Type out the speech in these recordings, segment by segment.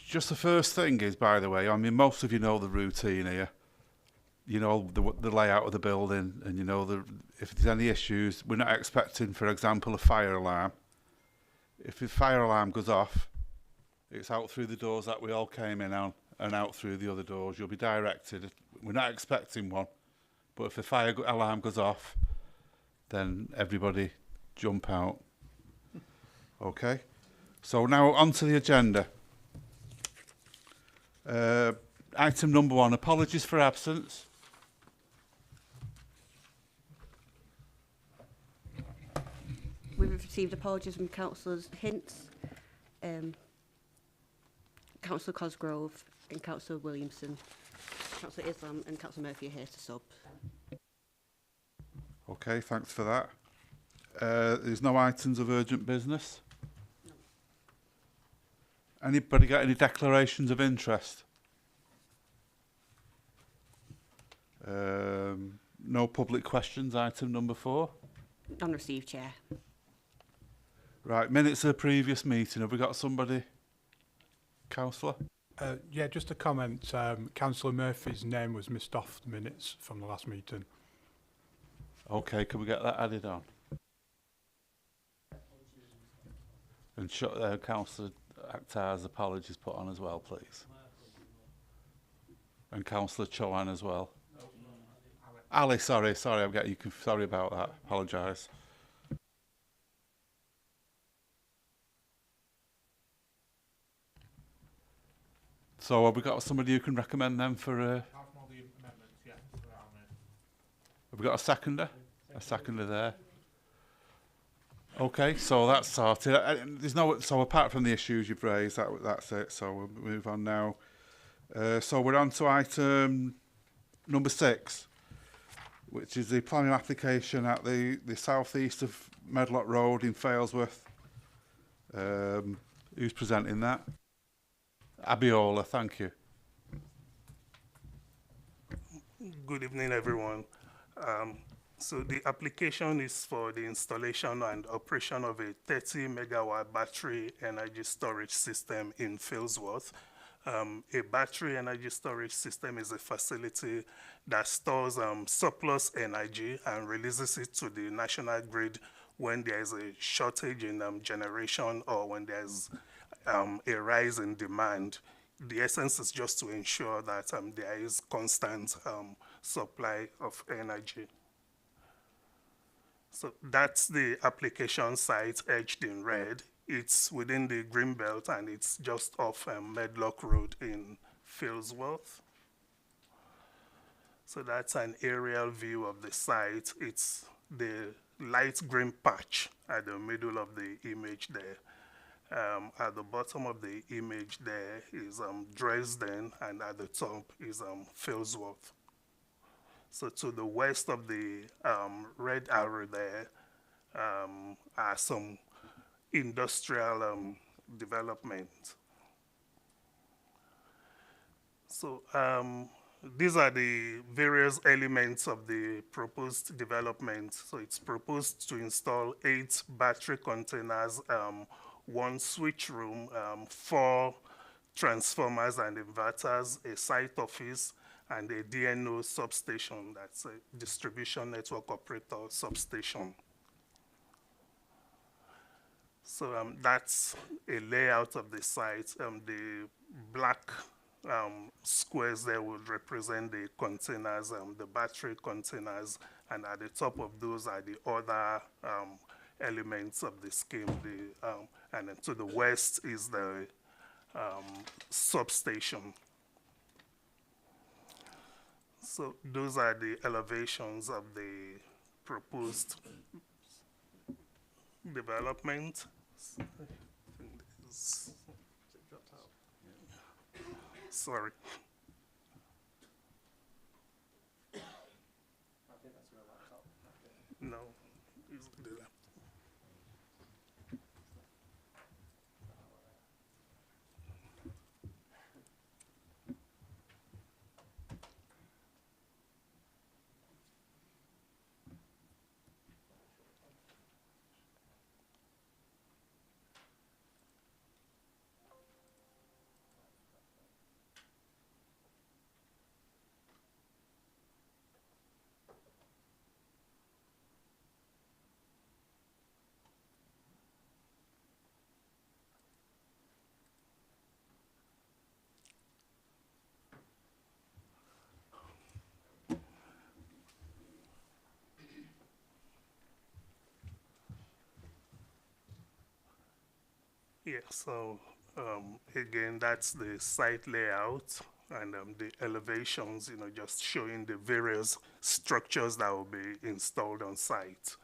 Just the first thing is, by the way, I mean, most of you know the routine here. You know the layout of the building, and you know if there's any issues, we're not expecting, for example, a fire alarm. If the fire alarm goes off, it's out through the doors that we all came in on and out through the other doors. You'll be directed. We're not expecting one, but if the fire alarm goes off, then everybody jump out. Okay? So now on to the agenda. Item number 1, apologies for absence. We've received apologies from Councillors Hints, Councillor Cosgrove and Councillor Williamson. Councillor Islam and Councillor Murphy are here to sub. Okay, thanks for that. There's no items of urgent business. No. Anybody got any declarations of interest? No public questions, item number 4. None received, Chair. Right, minutes of the previous meeting. Have we got somebody? Councillor? Yeah, just a comment. Councillor Murphy's name was missed off the minutes from the last meeting. Okay, can we get that added on? And Councillor Akhtar's apologies put on as well, please. And Councillor Chauhan as well. Ali, sorry, I'm getting you. Sorry about that. Apologise. So have we got somebody who can recommend them for? Have we got a seconder? A seconder there. Okay, so that's sorted. There's no. So apart from the issues you've raised, that's it. So we'll move on now. So we're on to item number 6, which is the planning application at the southeast of Medlock Road in Failsworth. Who's presenting that? Abiola, thank you. Good evening, everyone. So the application is for the installation and operation of a 30 megawatt battery energy storage system in Failsworth. A battery energy storage system is a facility that stores surplus energy and releases it to the national grid when there is a shortage in generation or when there's a rise in demand. The essence is just to ensure that there is constant supply of energy. So that's the application site edged in red. It's within the Greenbelt and it's just off Medlock Road in Failsworth. So that's an aerial view of the site. It's the light green patch at the middle of the image there. At the bottom of the image there is Dresden, and at the top is Failsworth. So to the west of the red arrow there are some industrial development. So these are the various elements of the proposed development. So it's proposed to install 8 battery containers, 1 switch room, 4 transformers and inverters, a site office, and a DNO substation. That's a distribution network operator substation. So that's a layout of the site. The black squares there would represent the containers, the battery containers, and at the top of those are the other elements of the scheme. And then to the west is the substation. So those are the elevations of the proposed development. Sorry. No, it's the laptop. Yeah, so again, that's the site layout and the elevations, just showing the various structures that will be installed on site.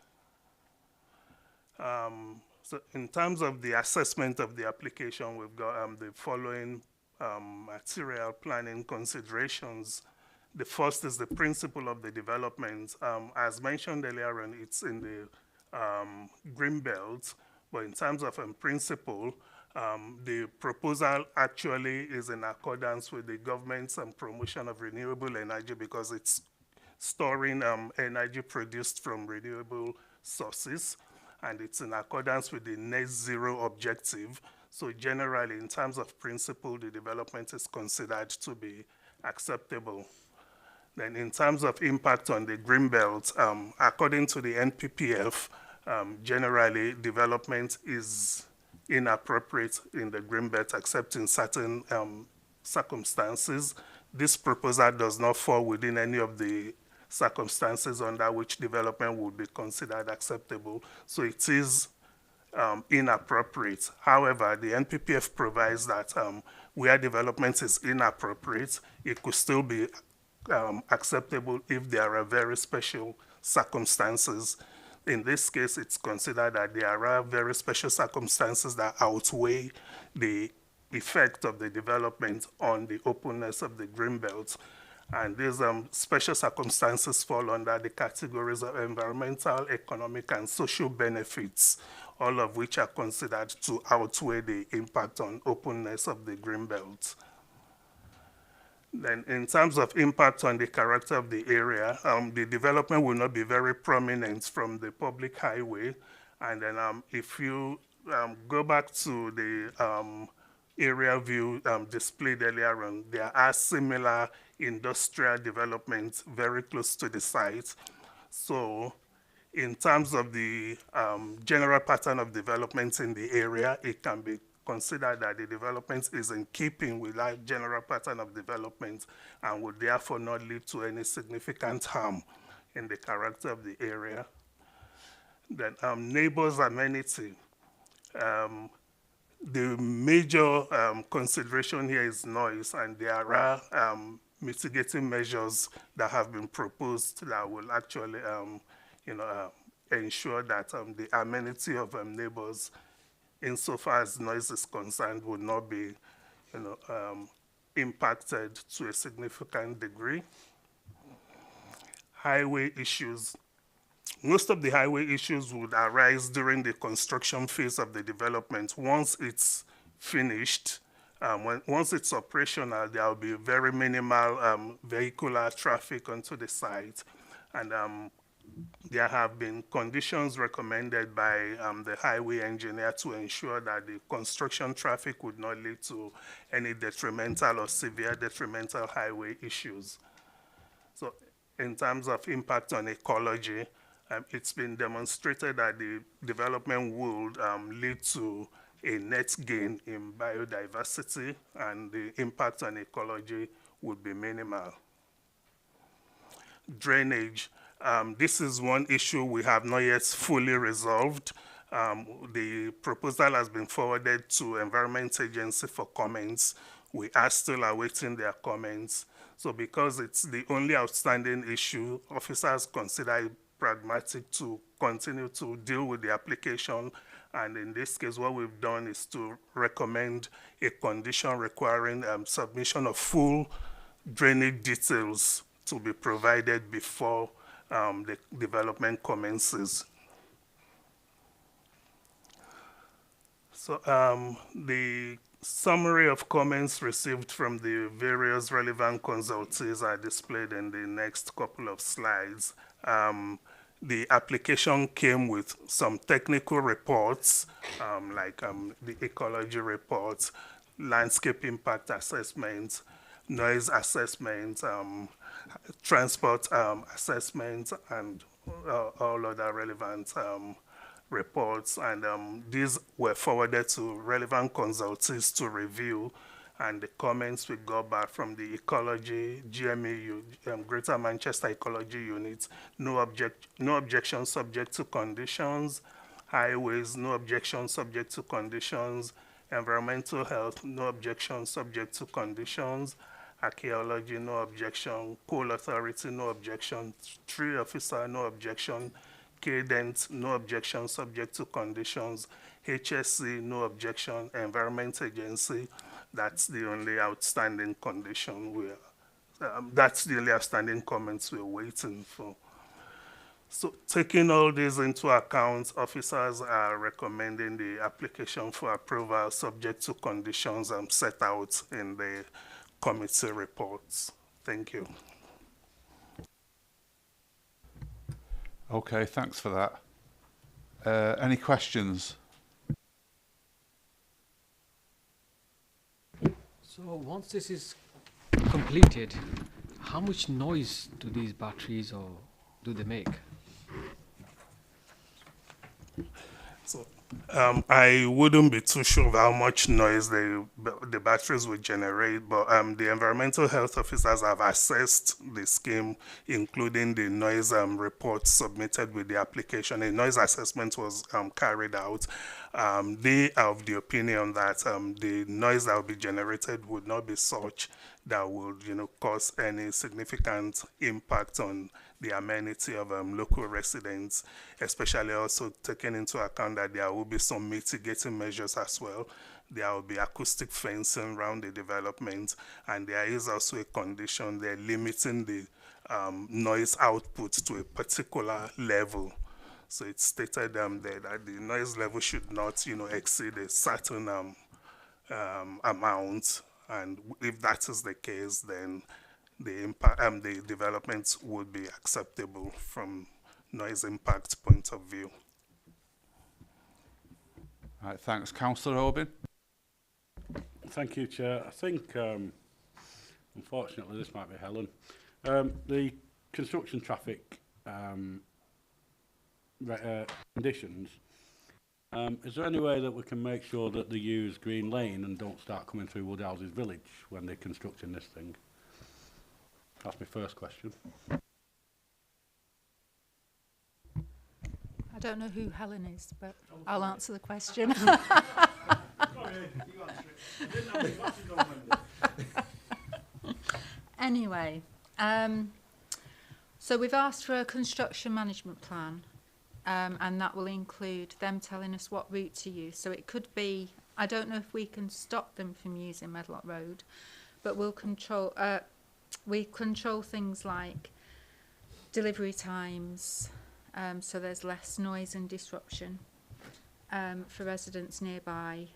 So in terms of the assessment of the application, we've got the following material planning considerations. The first is the principle of the development. As mentioned earlier on, it's in the green belt, but in terms of principle, the proposal actually is in accordance with the government's promotion of renewable energy because it's storing energy produced from renewable sources, and it's in accordance with the net zero objective. So generally, in terms of principle, the development is considered to be acceptable. Then in terms of impact on the greenbelt, according to the NPPF, generally development is inappropriate in the greenbelt except in certain circumstances. This proposal does not fall within any of the circumstances under which development would be considered acceptable. So it is inappropriate. However, the NPPF provides that where development is inappropriate, it could still be acceptable if there are very special circumstances. In this case, it's considered that there are very special circumstances that outweigh the effect of the development on the openness of the greenbelt. And these special circumstances fall under the categories of environmental, economic, and social benefits, all of which are considered to outweigh the impact on openness of the greenbelt. Then in terms of impact on the character of the area, the development will not be very prominent from the public highway. And then if you go back to the area view displayed earlier on, there are similar industrial developments very close to the site. So in terms of the general pattern of development in the area, it can be considered that the development is in keeping with that general pattern of development and would therefore not lead to any significant harm in the character of the area. Then neighbors' amenity. The major consideration here is noise, and there are mitigating measures that have been proposed that will actually ensure that the amenity of neighbors insofar as noise is concerned would not be impacted to a significant degree. Highway issues. Most of the highway issues would arise during the construction phase of the development. Once it's finished, once it's operational, there will be very minimal vehicular traffic onto the site. And there have been conditions recommended by the highway engineer to ensure that the construction traffic would not lead to any detrimental or severe detrimental highway issues. So in terms of impact on ecology, it's been demonstrated that the development would lead to a net gain in biodiversity, and the impact on ecology would be minimal. Drainage. This is one issue we have not yet fully resolved. The proposal has been forwarded to Environment Agency for comments. We are still awaiting their comments. So because it's the only outstanding issue, officers consider it pragmatic to continue to deal with the application. And in this case, what we've done is to recommend a condition requiring submission of full drainage details to be provided before the development commences. So the summary of comments received from the various relevant consultees are displayed in the next couple of slides. The application came with some technical reports, like the ecology reports, landscape impact assessments, noise assessments, transport assessments, and all other relevant reports. And these were forwarded to relevant consultees to review. And the comments we got back from the ecology, GME, Greater Manchester Ecology Unit, no objection subject to conditions. Highways, no objection subject to conditions. Environmental health, no objection, subject to conditions. Archaeology, no objection. Coal authority, no objection. Tree officer, no objection. Cadent, no objection, subject to conditions. HSC, no objection. Environment agency, that's the only outstanding condition that's the only outstanding comments we're waiting for. So taking all this into account, officers are recommending the application for approval subject to conditions set out in the committee reports. Thank you. Okay, thanks for that. Any questions? So once this is completed, how much noise do these batteries or do they make? So I wouldn't be too sure of how much noise the batteries will generate, but the environmental health officers have assessed the scheme, including the noise report submitted with the application. A noise assessment was carried out. They are of the opinion that the noise that will be generated would not be such that would, cause any significant impact on the amenity of local residents, especially also taking into account that there will be some mitigating measures as well. There will be acoustic fencing around the development, and there is also a condition there limiting the noise output to a particular level. So it's stated there that the noise level should not, exceed a certain amount, and if that is the case, then the development would be acceptable from noise impact point of view. All right, thanks. Councillor Orbin? Thank you, Chair. I think, unfortunately, this might be Helen. The construction traffic conditions, is there any way that we can make sure that they use Green Lane and don't start coming through Woodhouses Village when they're constructing this thing? That's my first question. I don't know who Helen is, but I'll answer the question. Anyway, so we've asked for a construction management plan, and that will include them telling us what route to use. So it could be, I don't know if we can stop them from using Medlock Road, but we'll control, we control things like delivery times, so there's less noise and disruption for residents nearby.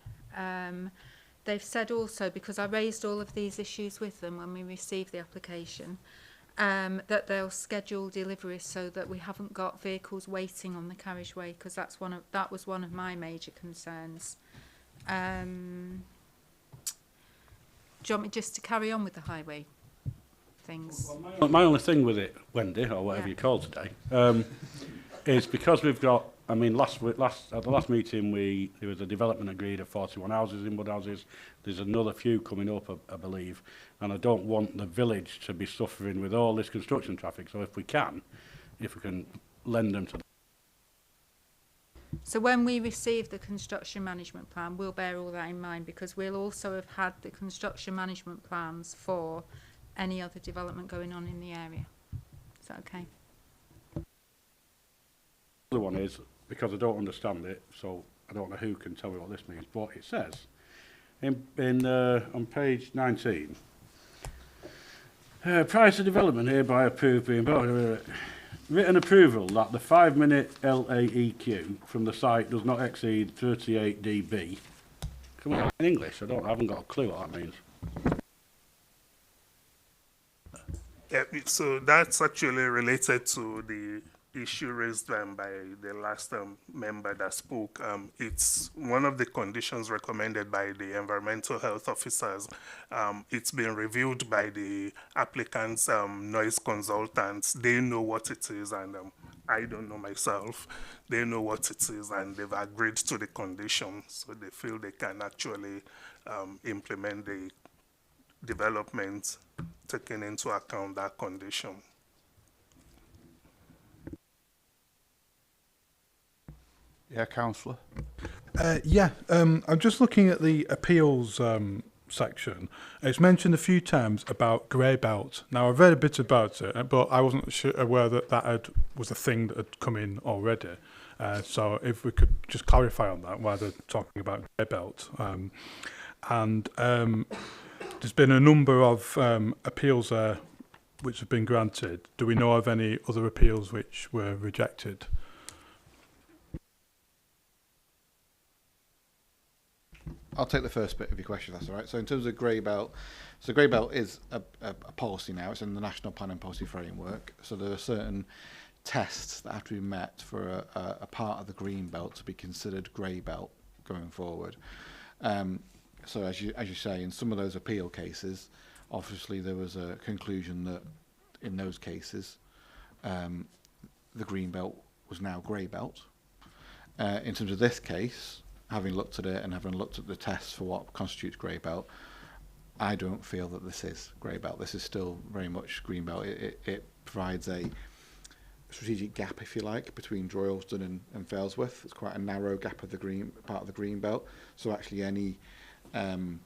They've said also, because I raised all of these issues with them when we received the application, that they'll schedule deliveries so that we haven't got vehicles waiting on the carriageway, because that was one of my major concerns. Do you want me just to carry on with the highway things? Well, my only thing with it, Wendy, or whatever you call today, is because we've got, I mean, at the last meeting, there was a development agreed of 41 houses in Woodhouses. There's another few coming up, I believe, and I don't want the village to be suffering with all this construction traffic. So if we can lend them to the... So when we receive the construction management plan, we'll bear all that in mind, because we'll also have had the construction management plans for any other development going on in the area. Is that okay? The other one is, because I don't understand it, so I don't know who can tell me what this means, but it says on page 19, prior to development hereby approved being written approval that the 5-minute LAEQ from the site does not exceed 38 dB. Come on, in English, I haven't got a clue what that means. Yeah, so that's actually related to the issue raised by the last member that spoke. It's one of the conditions recommended by the environmental health officers. It's been reviewed by the applicant's noise consultants. They know what it is, and I don't know myself. They know what it is, and they've agreed to the condition, so they feel they can actually implement the development taking into account that condition. Yeah, Councillor. Yeah, I'm just looking at the appeals section. It's mentioned a few times about grey belt. Now, I've read a bit about it, but I wasn't aware that was a thing that had come in already. So if we could just clarify on that, why they're talking about grey belt. There's been a number of appeals there which have been granted. Do we know of any other appeals which were rejected? I'll take the first bit of your question, if that's all right. So in terms of grey belt, so grey belt is a policy now. It's in the National Planning Policy Framework. So there are certain tests that have to be met for a part of the green belt to be considered grey belt going forward. So as you say, in some of those appeal cases, obviously there was a conclusion that in those cases, the green belt was now grey belt. In terms of this case, having looked at it and having looked at the tests for what constitutes grey belt, I don't feel that this is grey belt. This is still very much green belt. It provides a strategic gap, if you like, between Droylsden and Failsworth. It's quite a narrow gap of the part of the green belt. So actually any, from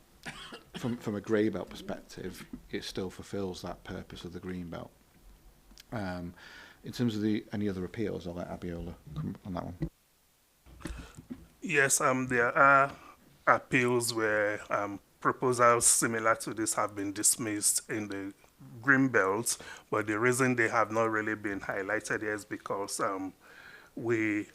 a grey belt perspective, it still fulfills that purpose of the green belt. In terms of any other appeals, I'll let Abiola come on that one. Yes, there are appeals where proposals similar to this have been dismissed in the green belt, but the reason they have not really been highlighted here is because the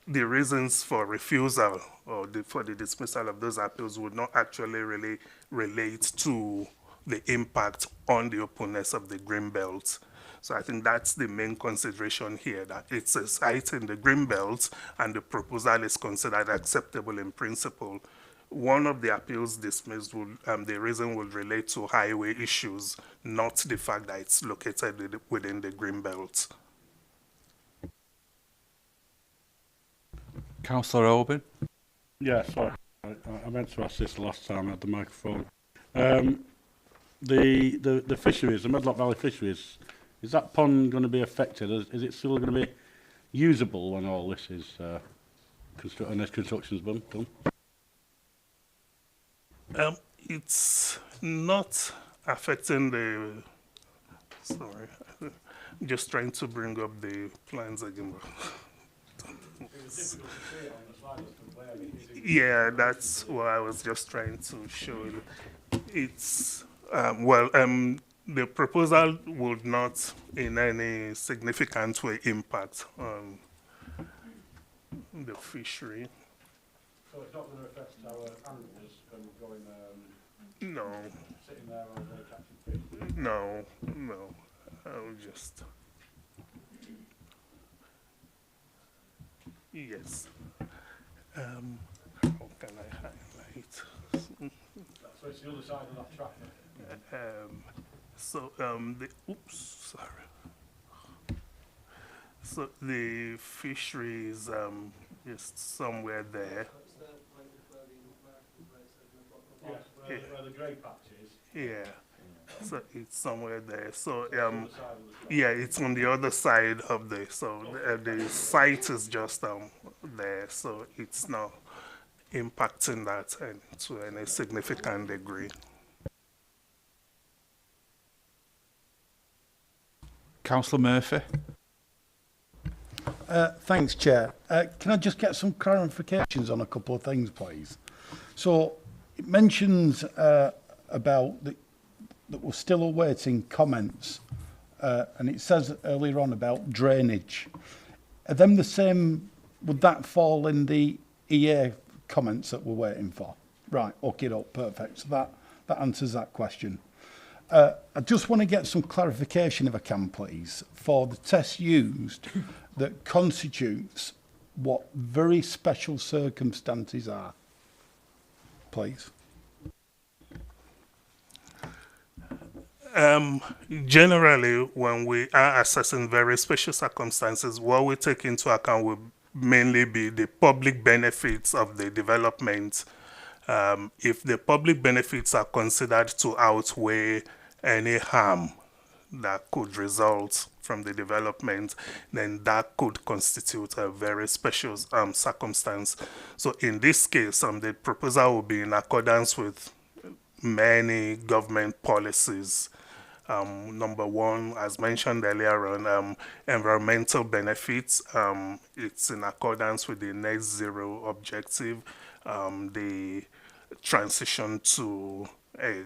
reasons for refusal or for the dismissal of those appeals would not actually really relate to the impact on the openness of the green belt. So I think that's the main consideration here, that it's a site in the green belt and the proposal is considered acceptable in principle. One of the appeals dismissed, the reason would relate to highway issues, not the fact that it's located within the green belt. Councillor Oban? Yeah, sorry. I meant to ask this last time I had the microphone. The fisheries, the Medlock Valley fisheries, is that pond going to be affected? Is it still going to be usable when all this is construction's done? It's not affecting the. Sorry, I'm just trying to bring up the plans again. Yeah, that's what I was just trying to show you. It's the proposal would not in any significant way impact on the fishery. So it's not going to affect our anglers when we're going No, sitting there on a catching fish? no. I'll just. Yes. How can I highlight? So it's the other side of that track. So the fishery is just somewhere there. Yeah, where the grey patch is. Yeah. So it's somewhere there. So yeah, it's on the other side of the site is just there. So it's not impacting that to any significant degree. Councillor Murphy? Thanks, Chair. Can I just get some clarifications on a couple of things, please? So it mentions about that we're still awaiting comments, and it says earlier on about drainage. Are them the same? Would that fall in the EA comments that we're waiting for? Right, okay, perfect. So that answers that question. I just want to get some clarification, if I can, please, for the test used that constitutes what very special circumstances are, please. Generally, when we are assessing very special circumstances, what we take into account will mainly be the public benefits of the development. If the public benefits are considered to outweigh any harm that could result from the development, then that could constitute a very special circumstance. So in this case, the proposal will be in accordance with many government policies. Number one, as mentioned earlier on, environmental benefits. It's in accordance with the net zero objective, the transition to a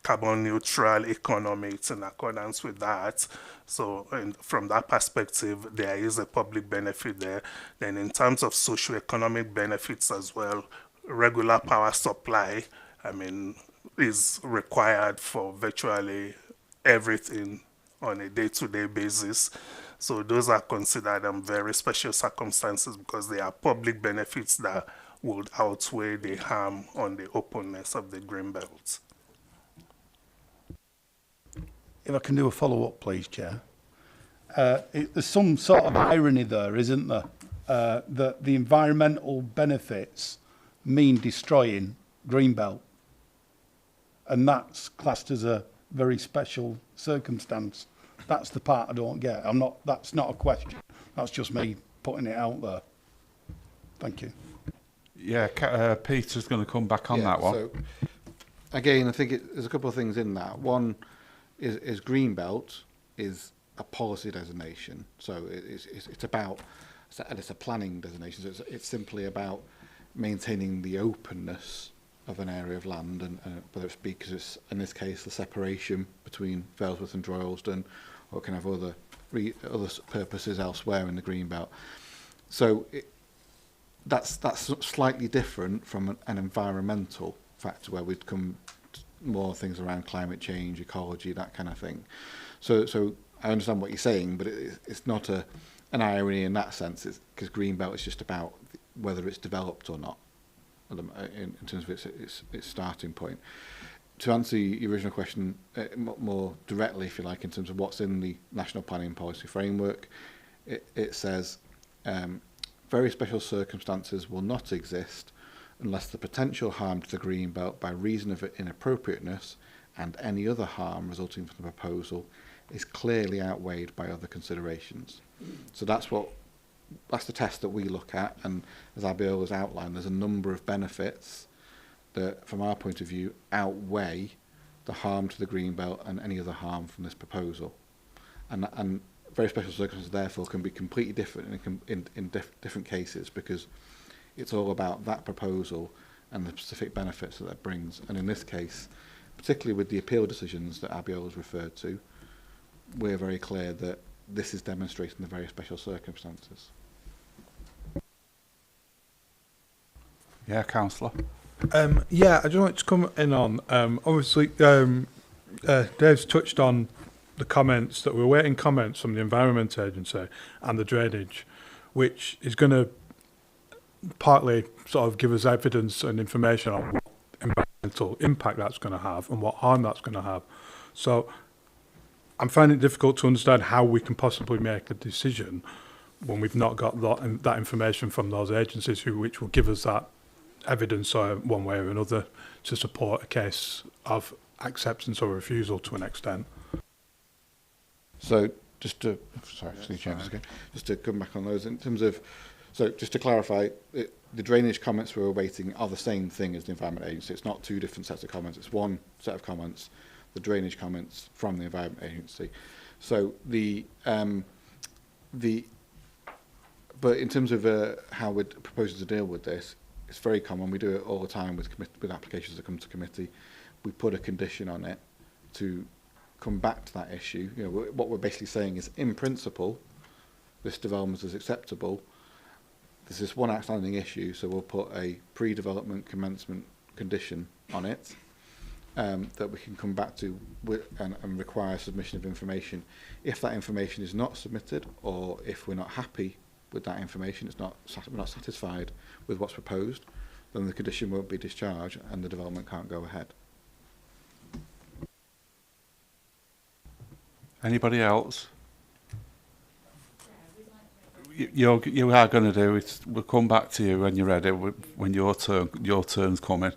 carbon neutral economy. It's in accordance with that. So from that perspective, there is a public benefit there. Then in terms of socioeconomic benefits as well, regular power supply, is required for virtually everything on a day-to-day basis. So those are considered very special circumstances because they are public benefits that would outweigh the harm on the openness of the green belt. If I can do a follow-up, please, Chair. There's some sort of irony there, isn't there? That the environmental benefits mean destroying greenbelt. And that's classed as a very special circumstance. That's the part I don't get. That's not a question. That's just me putting it out there. Thank you. Yeah, Peter's going to come back on that one. So, again, I think there's a couple of things in that. One is Greenbelt is a policy designation. So it's about, and it's a planning designation. So it's simply about maintaining the openness of an area of land, and whether it's because it's, in this case, the separation between Failsworth and Droylsden, or it can have other purposes elsewhere in the Greenbelt. So that's slightly different from an environmental factor, where we'd come to more things around climate change, ecology, that kind of thing. So I understand what you're saying, but it's not an irony in that sense, because Greenbelt is just about whether it's developed or not, in terms of its starting point. To answer your original question more directly, if you like, in terms of what's in the National Planning Policy Framework, it says very special circumstances will not exist unless the potential harm to the Greenbelt by reason of inappropriateness and any other harm resulting from the proposal is clearly outweighed by other considerations. So that's the test that we look at, and as Abiel has outlined, there's a number of benefits that, from our point of view, outweigh the harm to the Greenbelt and any other harm from this proposal. And very special circumstances, therefore, can be completely different in different cases, because it's all about that proposal and the specific benefits that brings. And in this case, particularly with the appeal decisions that Abiel has referred to, we're very clear that this is demonstrating the very special circumstances. Yeah, Councillor. Yeah, I just wanted to come in on, obviously, Dave's touched on the comments, that we're waiting comments from the Environment Agency and the drainage, which is going to partly sort of give us evidence and information on what environmental impact that's going to have and what harm that's going to have. So I'm finding it difficult to understand how we can possibly make a decision when we've not got that information from those agencies which will give us that evidence one way or another to support a case of acceptance or refusal to an extent. So just to come back on those in terms of, so just to clarify, the drainage comments we're awaiting are the same thing as the Environment Agency. It's not two different sets of comments. It's one set of comments, the drainage comments from the Environment Agency. So but in terms of how we're proposing to deal with this, it's very common. We do it all the time with applications that come to committee. We put a condition on it to come back to that issue. You know, what we're basically saying is, in principle, this development is acceptable. There's this one outstanding issue, so we'll put a pre-development commencement condition on it that we can come back to and require submission of information. If that information is not submitted, or if we're not happy with that information, we're not satisfied with what's proposed, then the condition won't be discharged and the development can't go ahead. Anybody else? You are going to do it. We'll come back to you when you're ready, when your turn's coming.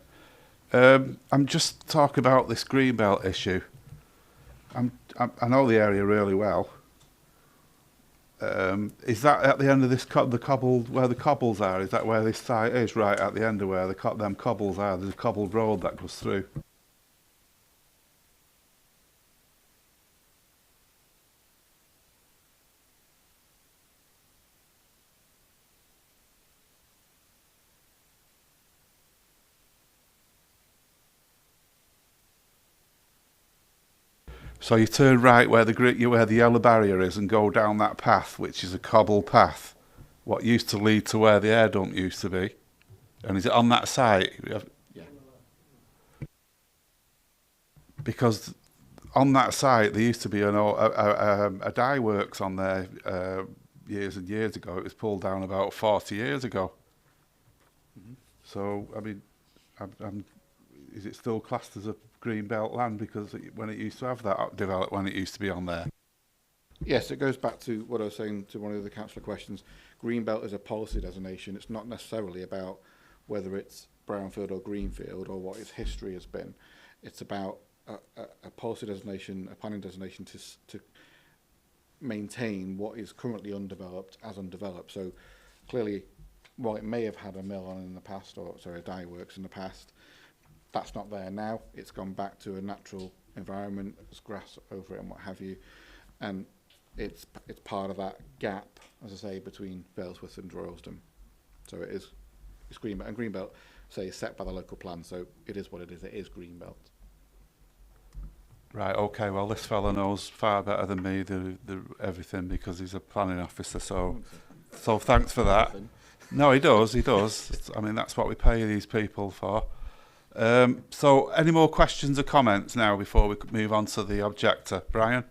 I'm just talking about this Greenbelt issue. I know the area really well. Is that at the end of this the cobbled where the cobbles are? Is that where this site is? Right at the end of where them cobbles are. There's a cobbled road that goes through. So you turn right where the yellow barrier is and go down that path, which is a cobble path, what used to lead to where the air dump used to be. And is it on that site? Yeah. Because on that site there used to be a dye works on there years and years ago. It was pulled down about 40 years ago. Mm-hmm. So I mean, is it still classed as a green belt land because when it used to have that developed, when it used to be on there? Yes, it goes back to what I was saying to one of the councillor questions. Greenbelt is a policy designation. It's not necessarily about whether it's brownfield or greenfield or what its history has been. It's about a policy designation, a planning designation to maintain what is currently undeveloped as undeveloped. So clearly, while it may have had a mill on in the past, or sorry, a dye works in the past, that's not there now. It's gone back to a natural environment. There's grass over it and what have you, and it's part of that gap, as I say, between Valesworth and Droylsden. So it's greenbelt, and greenbelt, say, is set by the local plan. So it is what it is. It is greenbelt. Right. Okay. Well, this fella knows far better than me the everything because he's a planning officer. So thanks for that. No, he does. He does. I mean, that's what we pay these people for. So any more questions or comments now before we move on to the objector? Brian?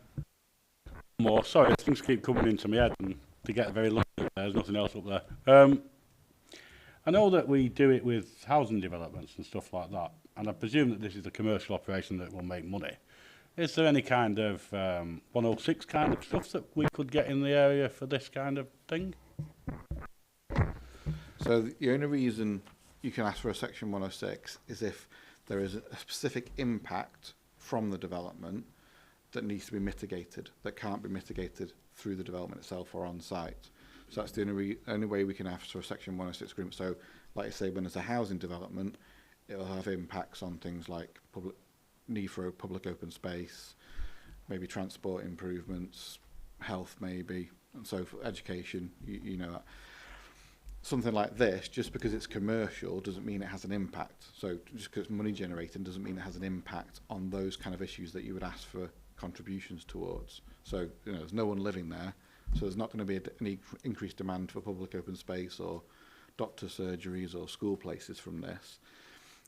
More. Sorry, things keep coming into my head and to get very lucky there's nothing else up there. I know that we do it with housing developments and stuff like that, and I presume that this is a commercial operation that will make money. Is there any kind of 106 kind of stuff that we could get in the area for this kind of thing? So the only reason you can ask for a section 106 is if there is a specific impact from the development that needs to be mitigated, that can't be mitigated through the development itself or on site. So that's the only way we can ask for a section 106 agreement. So like I say, when there's a housing development, it will have impacts on things like need for a public open space, maybe transport improvements, health maybe, and so for education, you know that. Something like this, just because it's commercial doesn't mean it has an impact. So just because it's money generating doesn't mean it has an impact on those kind of issues that you would ask for contributions towards. So, you know, there's no one living there, so there's not going to be any increased demand for public open space or doctor surgeries or school places from this.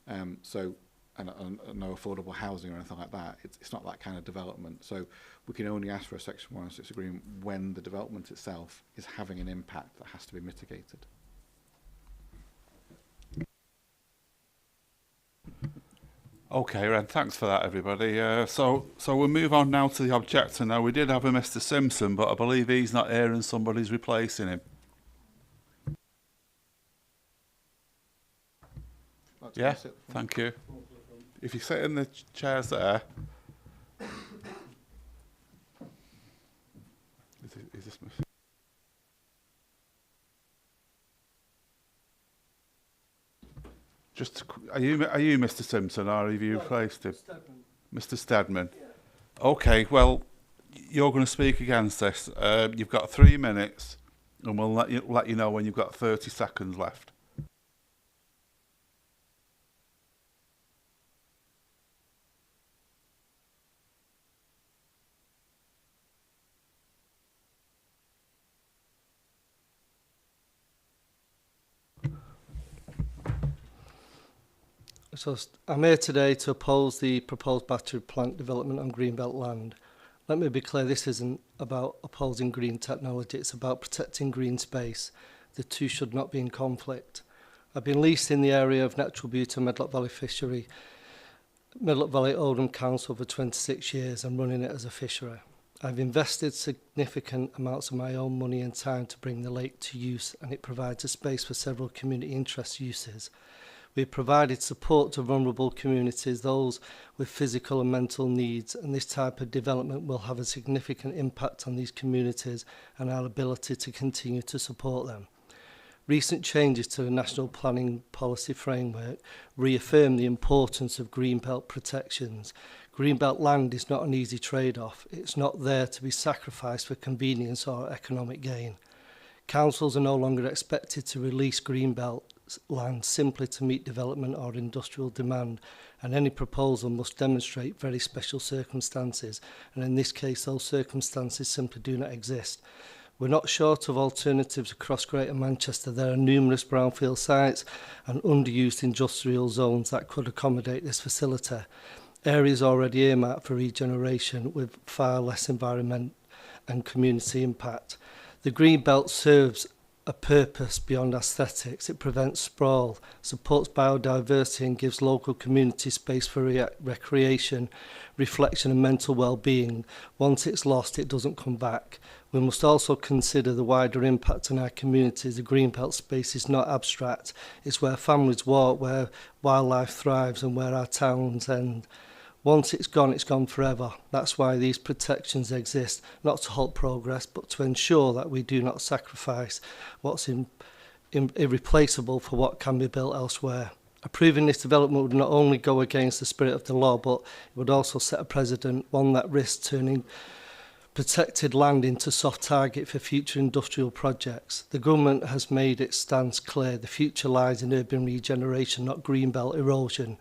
And no affordable housing or anything like that. It's not that kind of development. So we can only ask for a Section 106 agreement when the development itself is having an impact that has to be mitigated. Okay, Red, thanks for that, everybody. So we'll move on now to the objector. Now, we did have a Mr. Simpson, but I believe he's not here and somebody's replacing him. Yeah, thank you. If you sit in the chairs there. Is this just are you Mr. Simpson, or have you replaced him? Stedman. Mr. Stedman. Yeah. Okay, well, you're going to speak against this. You've got 3 minutes, and we'll let you know when you've got 30 seconds left. So I'm here today to oppose the proposed battery plant development on Greenbelt land. Let me be clear, this isn't about opposing green technology, it's about protecting green space. The two should not be in conflict. I've been leased in the area of natural beauty Medlock Valley Fishery, Medlock Valley Oldham Council for 26 years and running it as a fishery. I've invested significant amounts of my own money and time to bring the lake to use, and it provides a space for several community interest uses. We've provided support to vulnerable communities, those with physical and mental needs, and this type of development will have a significant impact on these communities and our ability to continue to support them. Recent changes to the National Planning Policy Framework reaffirm the importance of greenbelt protections. Greenbelt land is not an easy trade-off. It's not there to be sacrificed for convenience or economic gain. Councils are no longer expected to release greenbelt land simply to meet development or industrial demand, and any proposal must demonstrate very special circumstances, and in this case those circumstances simply do not exist. We're not short of alternatives across Greater Manchester. There are numerous brownfield sites and underused industrial zones that could accommodate this facility. Areas already earmarked for regeneration with far less environment and community impact. The green belt serves a purpose beyond aesthetics. It prevents sprawl, supports biodiversity and gives local community space for recreation, reflection and mental well-being. Once it's lost, it doesn't come back. We must also consider the wider impact on our communities. The greenbelt space is not abstract. It's where families walk, where wildlife thrives and where our towns end. Once it's gone forever. That's why these protections exist, not to halt progress, but to ensure that we do not sacrifice what's irreplaceable for what can be built elsewhere. Approving this development would not only go against the spirit of the law, but it would also set a precedent, one that risks turning protected land into soft target for future industrial projects. The government has made its stance clear. The future lies in urban regeneration, not greenbelt erosion.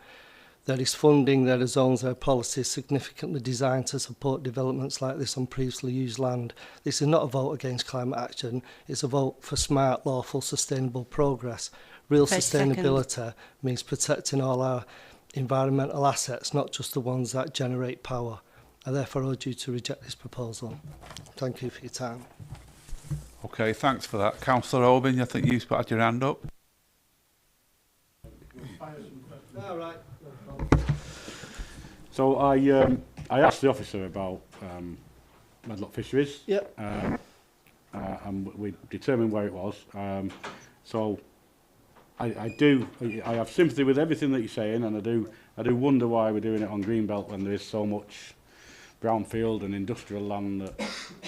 There is funding, there are zones, there are policies significantly designed to support developments like this on previously used land. This is not a vote against climate action, it's a vote for smart, lawful, sustainable progress. Real sustainability means protecting all our environmental assets, not just the ones that generate power. I therefore urge you to reject this proposal. Thank you for your time. Okay, thanks for that. Councillor Oldham, I think you had your hand up. All right. So I asked the officer about Medlock Fisheries. Yep. And we determined where it was. So I have sympathy with everything that you're saying, and I do wonder why we're doing it on Greenbelt when there is so much brownfield and industrial land that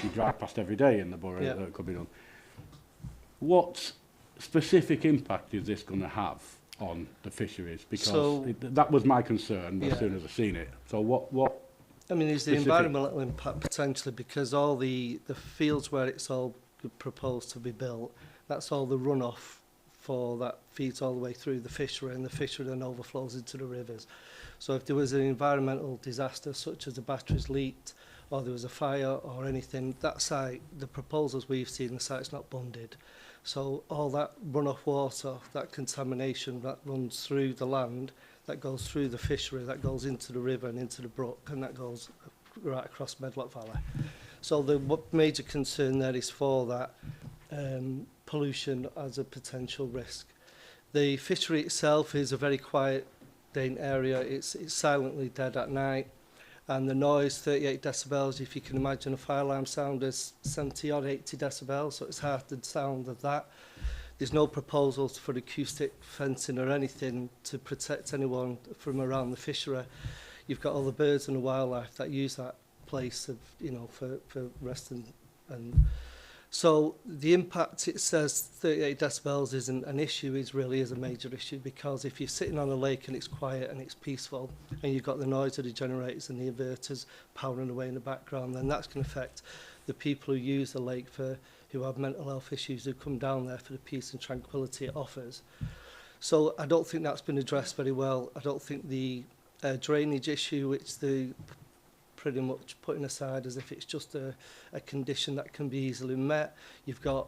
you drive past every day in the borough that could be done. What specific impact is this going to have on the fisheries? Because that was my concern as soon as I seen it. So what I mean, is the environmental impact potentially, because all the fields where it's all proposed to be built, that's all the runoff for that feeds all the way through the fishery, and the fishery then overflows into the rivers. So if there was an environmental disaster such as the batteries leaked or there was a fire or anything, that site, the proposals we've seen, the site's not bonded. So all that runoff water, that contamination that runs through the land, that goes through the fishery, that goes into the river and into the brook, and that goes right across Medlock Valley. So the major concern there is for that pollution as a potential risk. The fishery itself is a very quiet area. It's silently dead at night, and the noise, 38 decibels, if you can imagine a fire alarm sound is 70 or 80 decibels, so it's half the sound of that. There's no proposals for acoustic fencing or anything to protect anyone from around the fishery. You've got all the birds and the wildlife that use that place of, for rest and so the impact, it says 38 decibels isn't an issue, it really is a major issue, because if you're sitting on a lake and it's quiet and it's peaceful and you've got the noise of the generators and the inverters powering away in the background, then that's going to affect the people who use the lake, who have mental health issues, who come down there for the peace and tranquility it offers. So I don't think that's been addressed very well. I don't think the drainage issue, which the pretty much putting aside as if it's just a condition that can be easily met. You've got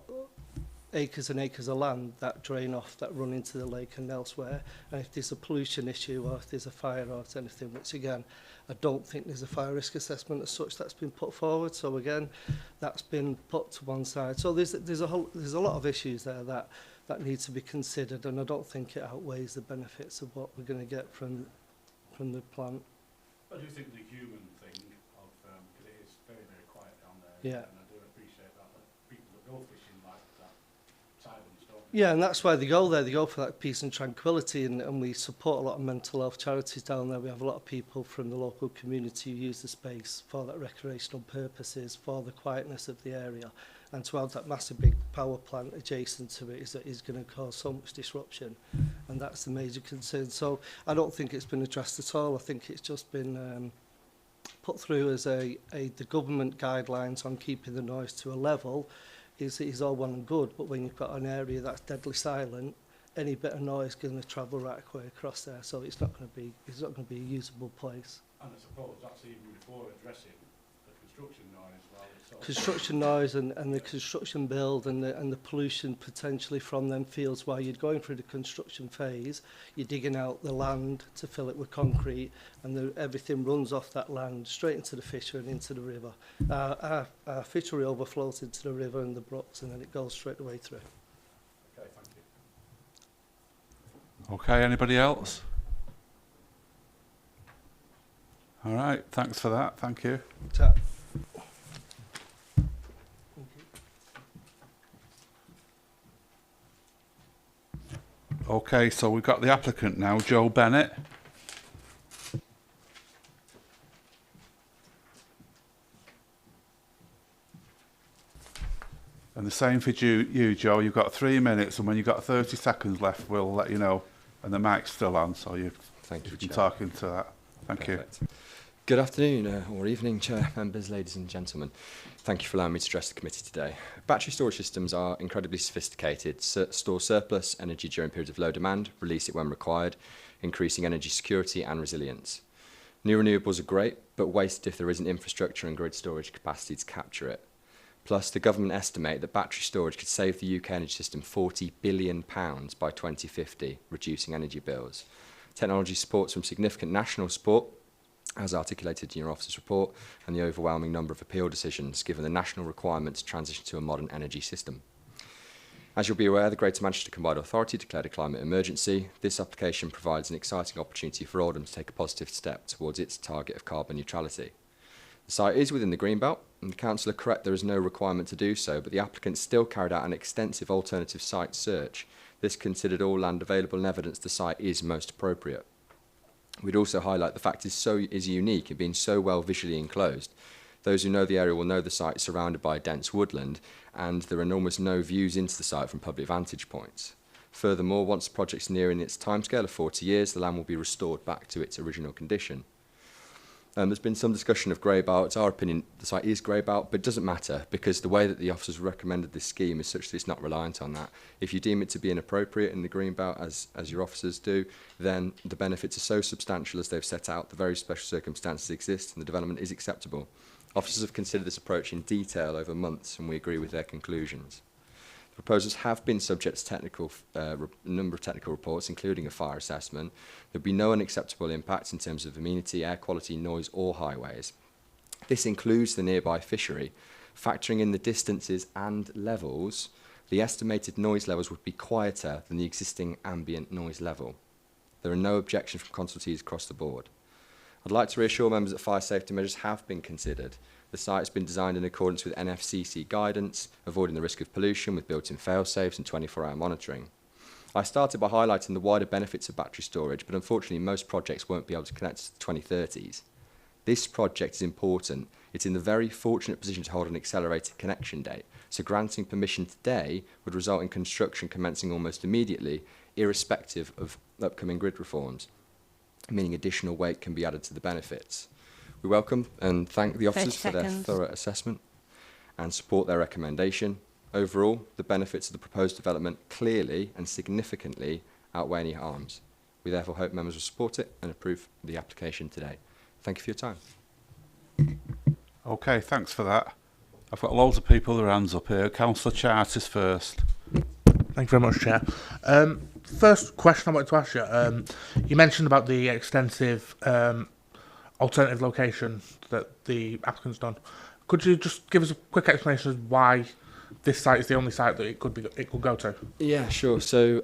acres and acres of land that drain off, that run into the lake and elsewhere. And if there's a pollution issue or if there's a fire or anything, which again, I don't think there's a fire risk assessment as such that's been put forward. So again, that's been put to one side. So there's a lot of issues there that need to be considered, and I don't think it outweighs the benefits of what we're going to get from the plant. I do think the human thing of, because it is very, very quiet down there, Yeah. and I do appreciate that people that go fishing like that silence, don't Yeah, and that's why they go there. They go for that peace and tranquility, and we support a lot of mental health charities down there. We have a lot of people from the local community who use the space for that recreational purposes, for the quietness of the area. And to have that massive big power plant adjacent to it is going to cause so much disruption, and that's the major concern. So I don't think it's been addressed at all. I think it's just been put through as the government guidelines on keeping the noise to a level is all well and good, but when you've got an area that's deadly silent, any bit of noise is going to travel right way across there, so it's not going to be a usable place. And I suppose that's even before addressing the construction noise. Construction noise and the construction build and the pollution potentially from them fields while you're going through the construction phase. You're digging out the land to fill it with concrete, and everything runs off that land straight into the fishery and into the river. Our fishery overflows into the river and the brooks, and then it goes straight away through. Okay, thank you. Okay, anybody else? All right, thanks for that. Thank you. Ta. Okay, so we've got the applicant now, Joe Bennett. And the same for you, Joe. You've got 3 minutes, and when you've got 30 seconds left, we'll let you know. And the mic's still on, so you can talk into that. Thank you. Good afternoon or evening, Chair, members, ladies and gentlemen. Thank you for allowing me to address the committee today. Battery storage systems are incredibly sophisticated, store surplus energy during periods of low demand, release it when required, increasing energy security and resilience. New renewables are great, but wasted if there isn't infrastructure and grid storage capacity to capture it. Plus, the government estimate that battery storage could save the UK energy system £40 billion by 2050, reducing energy bills. Technology supports from significant national support, as articulated in your officer's report, and the overwhelming number of appeal decisions, given the national requirement to transition to a modern energy system. As you'll be aware, the Greater Manchester Combined Authority declared a climate emergency. This application provides an exciting opportunity for Oldham to take a positive step towards its target of carbon neutrality. The site is within the Greenbelt, and the Council are correct there is no requirement to do so, but the applicant still carried out an extensive alternative site search. This considered all land available and evidence the site is most appropriate. We'd also highlight the fact it is unique in being so well visually enclosed. Those who know the area will know the site is surrounded by dense woodland, and there are almost no views into the site from public vantage points. Furthermore, once the project's nearing its timescale of 40 years, the land will be restored back to its original condition. There's been some discussion of grey belt. It's our opinion the site is grey belt, but it doesn't matter because the way that the officers recommended this scheme is such that it's not reliant on that. If you deem it to be inappropriate in the green belt, as your officers do, then the benefits are so substantial as they've set out, the very special circumstances exist and the development is acceptable. Officers have considered this approach in detail over months and we agree with their conclusions. The proposals have been subject to a number of technical reports, including a fire assessment. There will be no unacceptable impacts in terms of amenity, air quality, noise or highways. This includes the nearby fishery. Factoring in the distances and levels, the estimated noise levels would be quieter than the existing ambient noise level. There are no objections from consultees across the board. I'd like to reassure members that fire safety measures have been considered. The site has been designed in accordance with NFCC guidance, avoiding the risk of pollution with built-in fail-safes and 24-hour monitoring. I started by highlighting the wider benefits of battery storage, but unfortunately most projects won't be able to connect to the 2030s. This project is important. It's in the very fortunate position to hold an accelerated connection date, so granting permission today would result in construction commencing almost immediately, irrespective of upcoming grid reforms, meaning additional weight can be added to the benefits. We welcome and thank the officers for their thorough assessment and support their recommendation. Overall, the benefits of the proposed development clearly and significantly outweigh any harms. We therefore hope members will support it and approve the application today. Thank you for your time. Okay, thanks for that. I've got loads of people with their hands up here. Councillor Charters first. Thank you very much, Chair. First question I wanted to ask you. You mentioned about the extensive alternative location that the applicant's done. Could you just give us a quick explanation of why this site is the only site that it could go to? Yeah, sure. So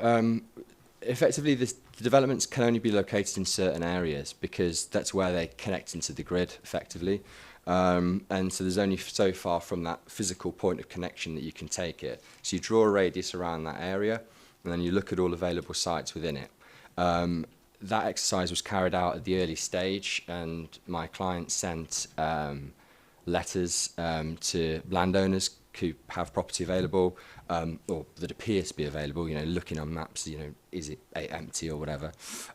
effectively, the developments can only be located in certain areas because that's where they connect into the grid effectively. And so there's only so far from that physical point of connection that you can take it. So you draw a radius around that area, and then you look at all available sites within it. That exercise was carried out at the early stage, and my client sent letters to landowners who have property available, or that appears to be available, you know, looking on maps, you know, is it empty or whatever.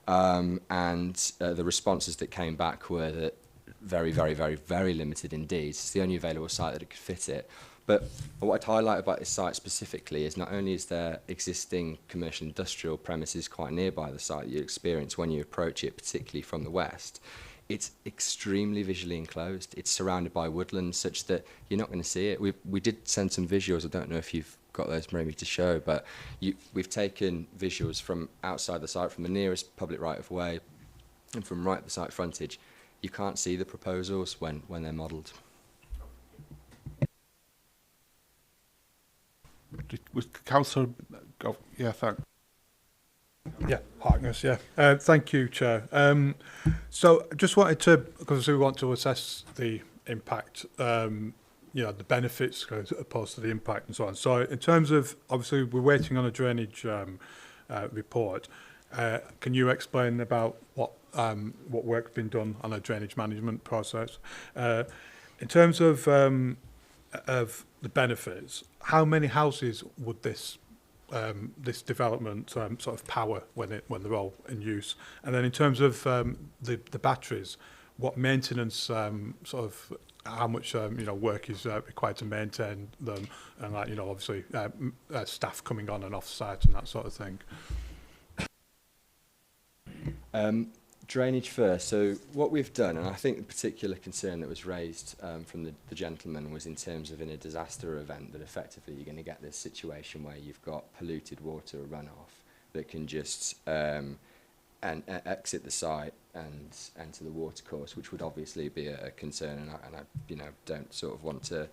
And the responses that came back were that very, very, very, very limited indeed. It's the only available site that it could fit it. But what I'd highlight about this site specifically is not only is there existing commercial industrial premises quite nearby the site you experience when you approach it, particularly from the west, it's extremely visually enclosed. It's surrounded by woodlands such that you're not going to see it. We did send some visuals. I don't know if you've got those maybe to show, but we've taken visuals from outside the site, from the nearest public right-of-way and from right at the site frontage. You can't see the proposals when they're modelled. Was Councillor... Oh, yeah, thanks. Yeah, Harkness, yeah. Thank you, Chair. So I just wanted to, because we want to assess the impact, you know, the benefits as opposed to the impact and so on. So in terms of, obviously, we're waiting on a drainage report. Can you explain about what work's been done on a drainage management process? In terms of the benefits, how many houses would this development sort of power when they're all in use? And then in terms of the batteries, what maintenance sort of, how much you know, work is required to maintain them, and like, you know, obviously staff coming on and off site and that sort of thing. Drainage first. So what we've done, and I think the particular concern that was raised from the gentleman was in terms of in a disaster event that effectively you're going to get this situation where you've got polluted water runoff that can just exit the site and enter the watercourse, which would obviously be a concern, and I you know, don't sort of want to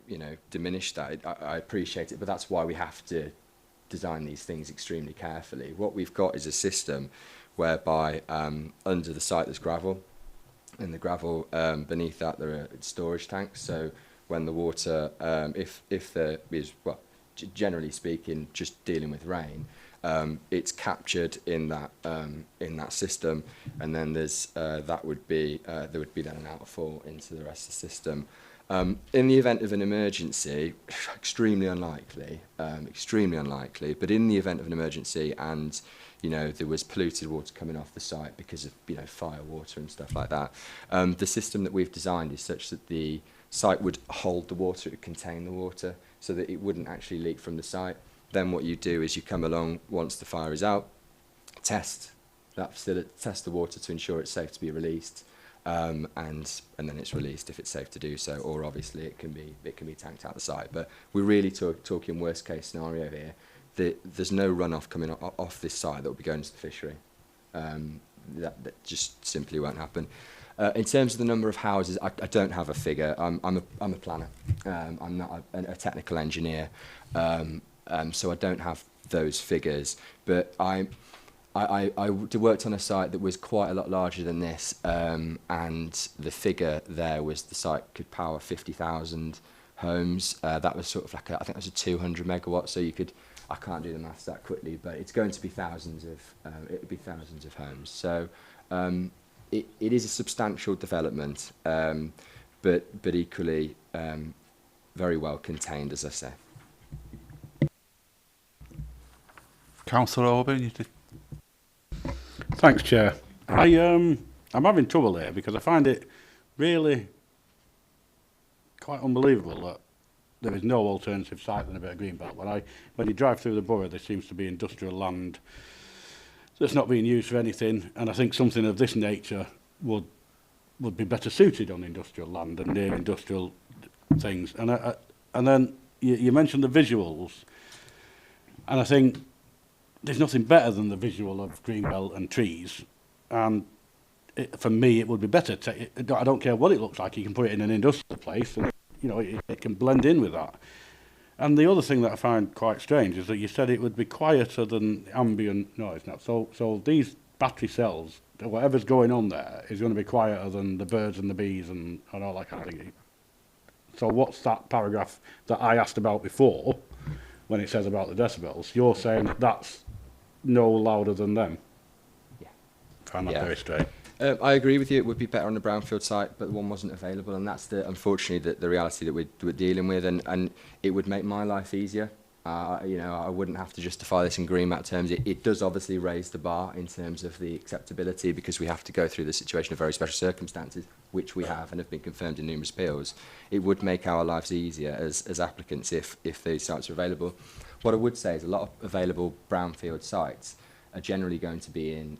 you know, diminish that. I appreciate it, but that's why we have to design these things extremely carefully. What we've got is a system whereby under the site there's gravel, and the gravel beneath that there are storage tanks. So when the water, if there is, well, generally speaking, just dealing with rain, it's captured in that system, and then there's there would be then an outfall into the rest of the system. In the event of an emergency, extremely unlikely, but in the event of an emergency and, you know, there was polluted water coming off the site because of, you know, fire water and stuff like that, the system that we've designed is such that the site would hold the water, it would contain the water, so that it wouldn't actually leak from the site. Then what you do is you come along once the fire is out, test that facility, test the water to ensure it's safe to be released, and then it's released if it's safe to do so, or obviously it can be tanked out the site. But we're really talking worst case scenario here. There's no runoff coming off this site that will be going to the fishery. That just simply won't happen. In terms of the number of houses, I don't have a figure. I'm a planner. I'm not a technical engineer, so I don't have those figures. But I worked on a site that was quite a lot larger than this, and the figure there was the site could power 50,000 homes. That was sort of like I think it was a 200 megawatt. So you could, I can't do the maths that quickly, but it's going to be thousands of homes. So it is a substantial development, but equally very well contained, as I say. Councillor Oldham, you did. Thanks, Chair. I'm having trouble here because I find it really quite unbelievable that there is no alternative site than a bit of greenbelt. When you drive through the borough, there seems to be industrial land that's not being used for anything, and I think something of this nature would be better suited on industrial land and near industrial things. And then you mentioned the visuals, and I think there's nothing better than the visual of greenbelt and trees, and for me it would be better. I don't care what it looks like, you can put it in an industrial place and, you know, it can blend in with that. And the other thing that I find quite strange is that you said it would be quieter than ambient noise. Now, so these battery cells, whatever's going on there, is going to be quieter than the birds and the bees and all that kind of thing. So what's that paragraph that I asked about before? when it says about the decibels, you're saying that that's no louder than them. Yeah. If I'm not Yeah. very straight. I agree with you. It would be better on a brownfield site, but one wasn't available, and that's unfortunately the reality that we're dealing with. And it would make my life easier. I wouldn't have to justify this in greenback terms. It does obviously raise the bar in terms of the acceptability, because we have to go through the situation of very special circumstances, which we have and have been confirmed in numerous appeals. It would make our lives easier as applicants if these sites are available. What I would say is a lot of available brownfield sites are generally going to be in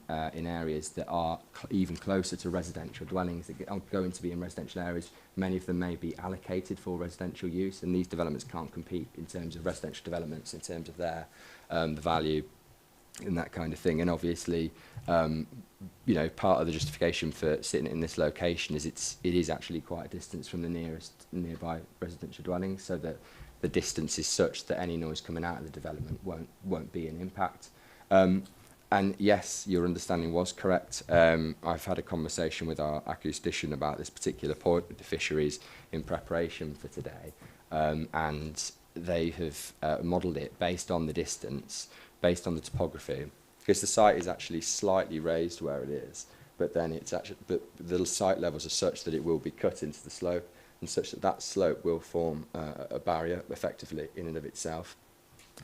areas that are even closer to residential dwellings, that are going to be in residential areas. Many of them may be allocated for residential use, and these developments can't compete in terms of residential developments, in terms of their the value and that kind of thing. And obviously, part of the justification for sitting in this location is it is actually quite a distance from the nearby residential dwellings, so that the distance is such that any noise coming out of the development won't be an impact. And yes, your understanding was correct. I've had a conversation with our acoustician about this particular point with the fisheries in preparation for today, and they have modelled it based on the distance, based on the topography, because the site is actually slightly raised where it is, but then but the site levels are such that it will be cut into the slope, and such that slope will form a barrier effectively in and of itself.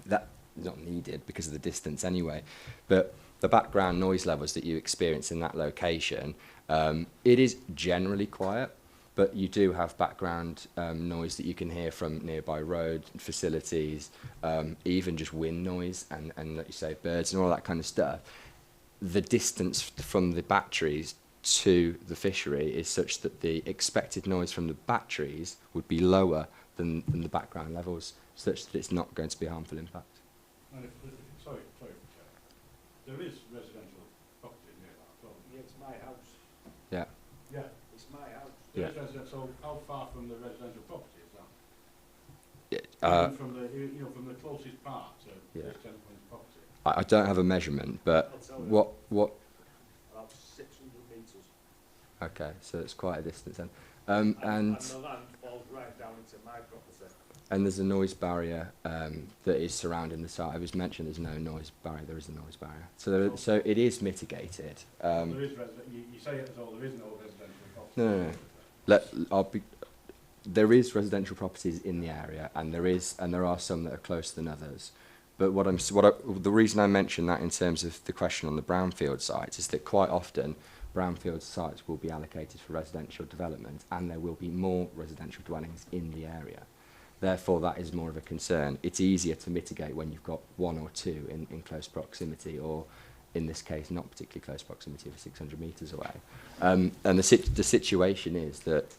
That not needed because of the distance anyway, but the background noise levels that you experience in that location, it is generally quiet, but you do have background noise that you can hear from nearby road facilities, even just wind noise and like you say, birds and all that kind of stuff. The distance from the batteries to the fishery is such that the expected noise from the batteries would be lower than the background levels, such that it's not going to be a harmful impact. And sorry, there is residential property near that. So Yeah, it's my house. Yeah. yeah, It's my house. there Yeah. is residential. So how far from the residential property is that? Yeah, Even from the closest part to Yeah. this gentleman's property. I don't have a measurement, but I'll tell you. what? About 600 metres. Okay, so it's quite a distance then. And And the land falls right down into my property. and there's a noise barrier that is surrounding the site. I was mentioned there's no noise barrier. There is a noise barrier, so it is mitigated. There is you say it as though there is no residential property. No. There is residential properties in the area, and there are some that are closer than others. But the reason I mention that in terms of the question on the brownfield sites is that quite often brownfield sites will be allocated for residential development, and there will be more residential dwellings in the area. Therefore, that is more of a concern. It's easier to mitigate when you've got one or two in close proximity, or in this case, not particularly close proximity of 600 metres away. And the situation is that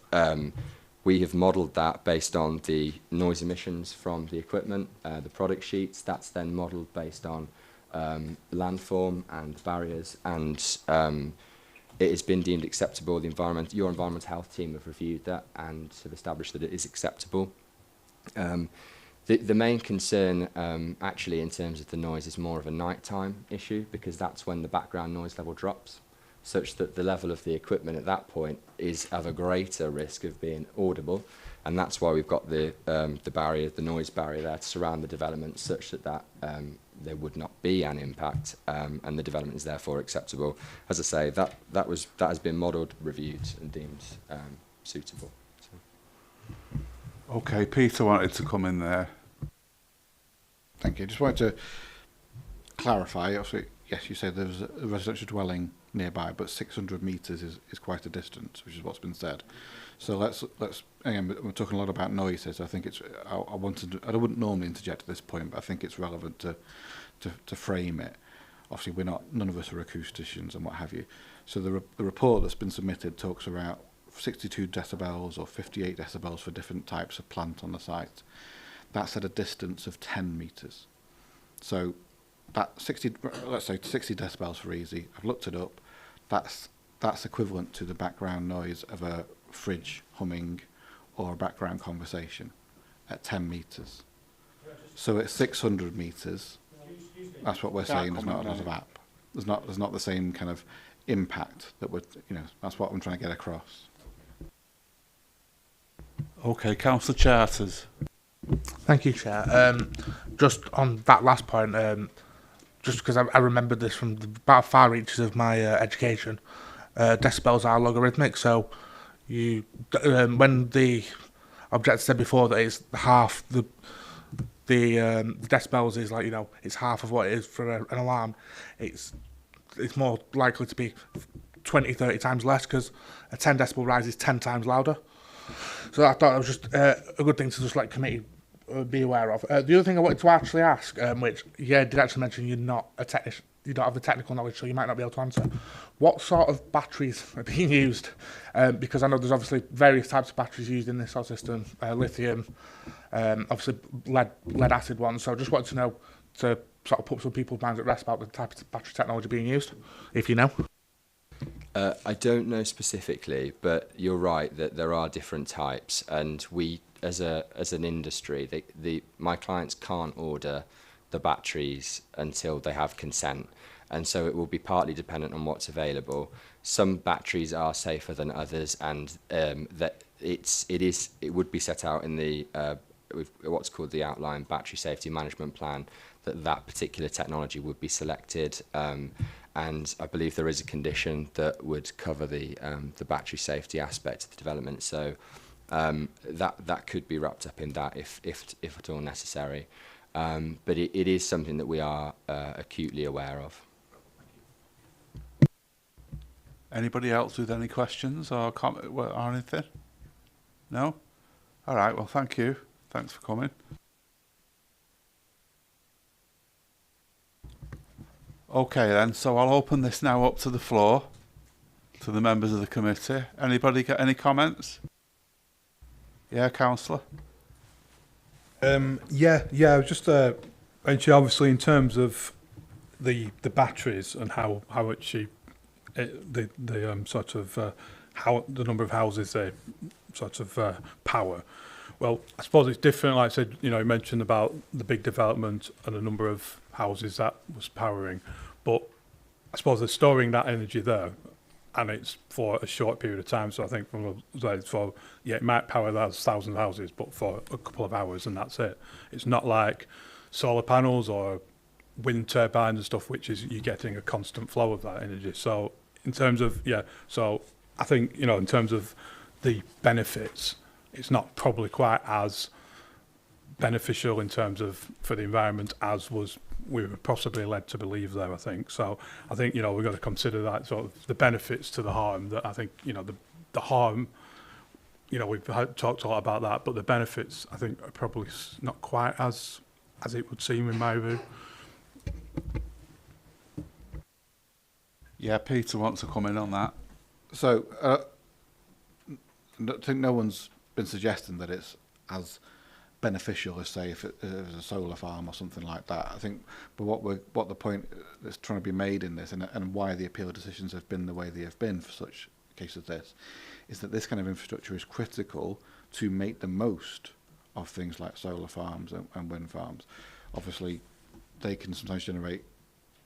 we have modelled that based on the noise emissions from the equipment, the product sheets. That's then modelled based on landform and barriers, and it has been deemed acceptable. Your environmental health team have reviewed that and have established that it is acceptable. The main concern actually in terms of the noise is more of a nighttime issue, because that's when the background noise level drops, such that the level of the equipment at that point is of a greater risk of being audible, and that's why we've got the barrier, the noise barrier there to surround the development, such that there would not be an impact, and the development is therefore acceptable. As I say, that has been modelled, reviewed, and deemed suitable. So. Okay, Peter wanted to come in there. Thank you. Just wanted to clarify. Obviously, yes, you said there's a residential dwelling nearby, but 600 metres is quite a distance, which is what's been said. So let's again, we're talking a lot about noises. I think I wouldn't normally interject at this point, but I think it's relevant to frame it. Obviously, none of us are acousticians and what have you. So the report that's been submitted talks about 62 decibels or 58 decibels for different types of plant on the site. That's at a distance of 10 metres. So that let's say 60 decibels for easy. I've looked it up. That's equivalent to the background noise of a fridge humming or a background conversation at 10 metres. So at 600 metres, that's what we're saying. There's not a VAP. There's not the same kind of impact that would, that's what I'm trying to get across. Okay, Councillor Charters. Thank you, Chair. Just on that last point, just because I remembered this from about far reaches of my education, decibels are logarithmic. So when the objector said before that it's half the decibels is like, it's half of what it is for an alarm. It's more likely to be 20, 30 times less, because a 10 decibel rise is 10 times louder. So I thought it was just a good thing to just let committee be aware of. The other thing I wanted to actually ask, which did actually mention you're not a technician, you don't have the technical knowledge, so you might not be able to answer. What sort of batteries are being used? Because I know there's obviously various types of batteries used in this sort of system, lithium, obviously lead acid ones. So I just wanted to know, to sort of put some people's minds at rest about the type of battery technology being used, if you know. I don't know specifically, but you're right that there are different types, and we, as an industry, my clients can't order the batteries until they have consent, and so it will be partly dependent on what's available. Some batteries are safer than others, and that it would be set out in the with what's called the outline battery safety management plan, that particular technology would be selected. And I believe there is a condition that would cover the battery safety aspect of the development. So that could be wrapped up in that if at all necessary. But it is something that we are acutely aware of. Anybody else with any questions or or anything? No? All right, well, thank you. Thanks for coming. Okay then, so I'll open this now up to the floor, to the members of the committee. Anybody got any comments? Yeah, Councillor? Yeah, I was just mentioning, obviously, in terms of the batteries and how much how the number of houses they sort of power. Well, I suppose it's different. Like I said, you mentioned about the big development and the number of houses that was powering, but I suppose they're storing that energy there, and it's for a short period of time. So I think it might power those 1,000 houses, but for a couple of hours, and that's it. It's not like solar panels or wind turbines and stuff, which is you're getting a constant flow of that energy. So in terms of so I think in terms of the benefits, it's not probably quite as beneficial in terms of for the environment as we were possibly led to believe there, I think. So I think we've got to consider that sort of the benefits to the harm. That I think the harm, we've talked a lot about that, but the benefits I think are probably not quite as it would seem in my view. Yeah, Peter wants to come in on that. So I think no one's been suggesting that it's as beneficial as, say, if it was a solar farm or something like that. I think, but what the point that's trying to be made in this, and why the appeal decisions have been the way they have been for such a case as this, is that this kind of infrastructure is critical to make the most of things like solar farms and wind farms. Obviously, they can sometimes generate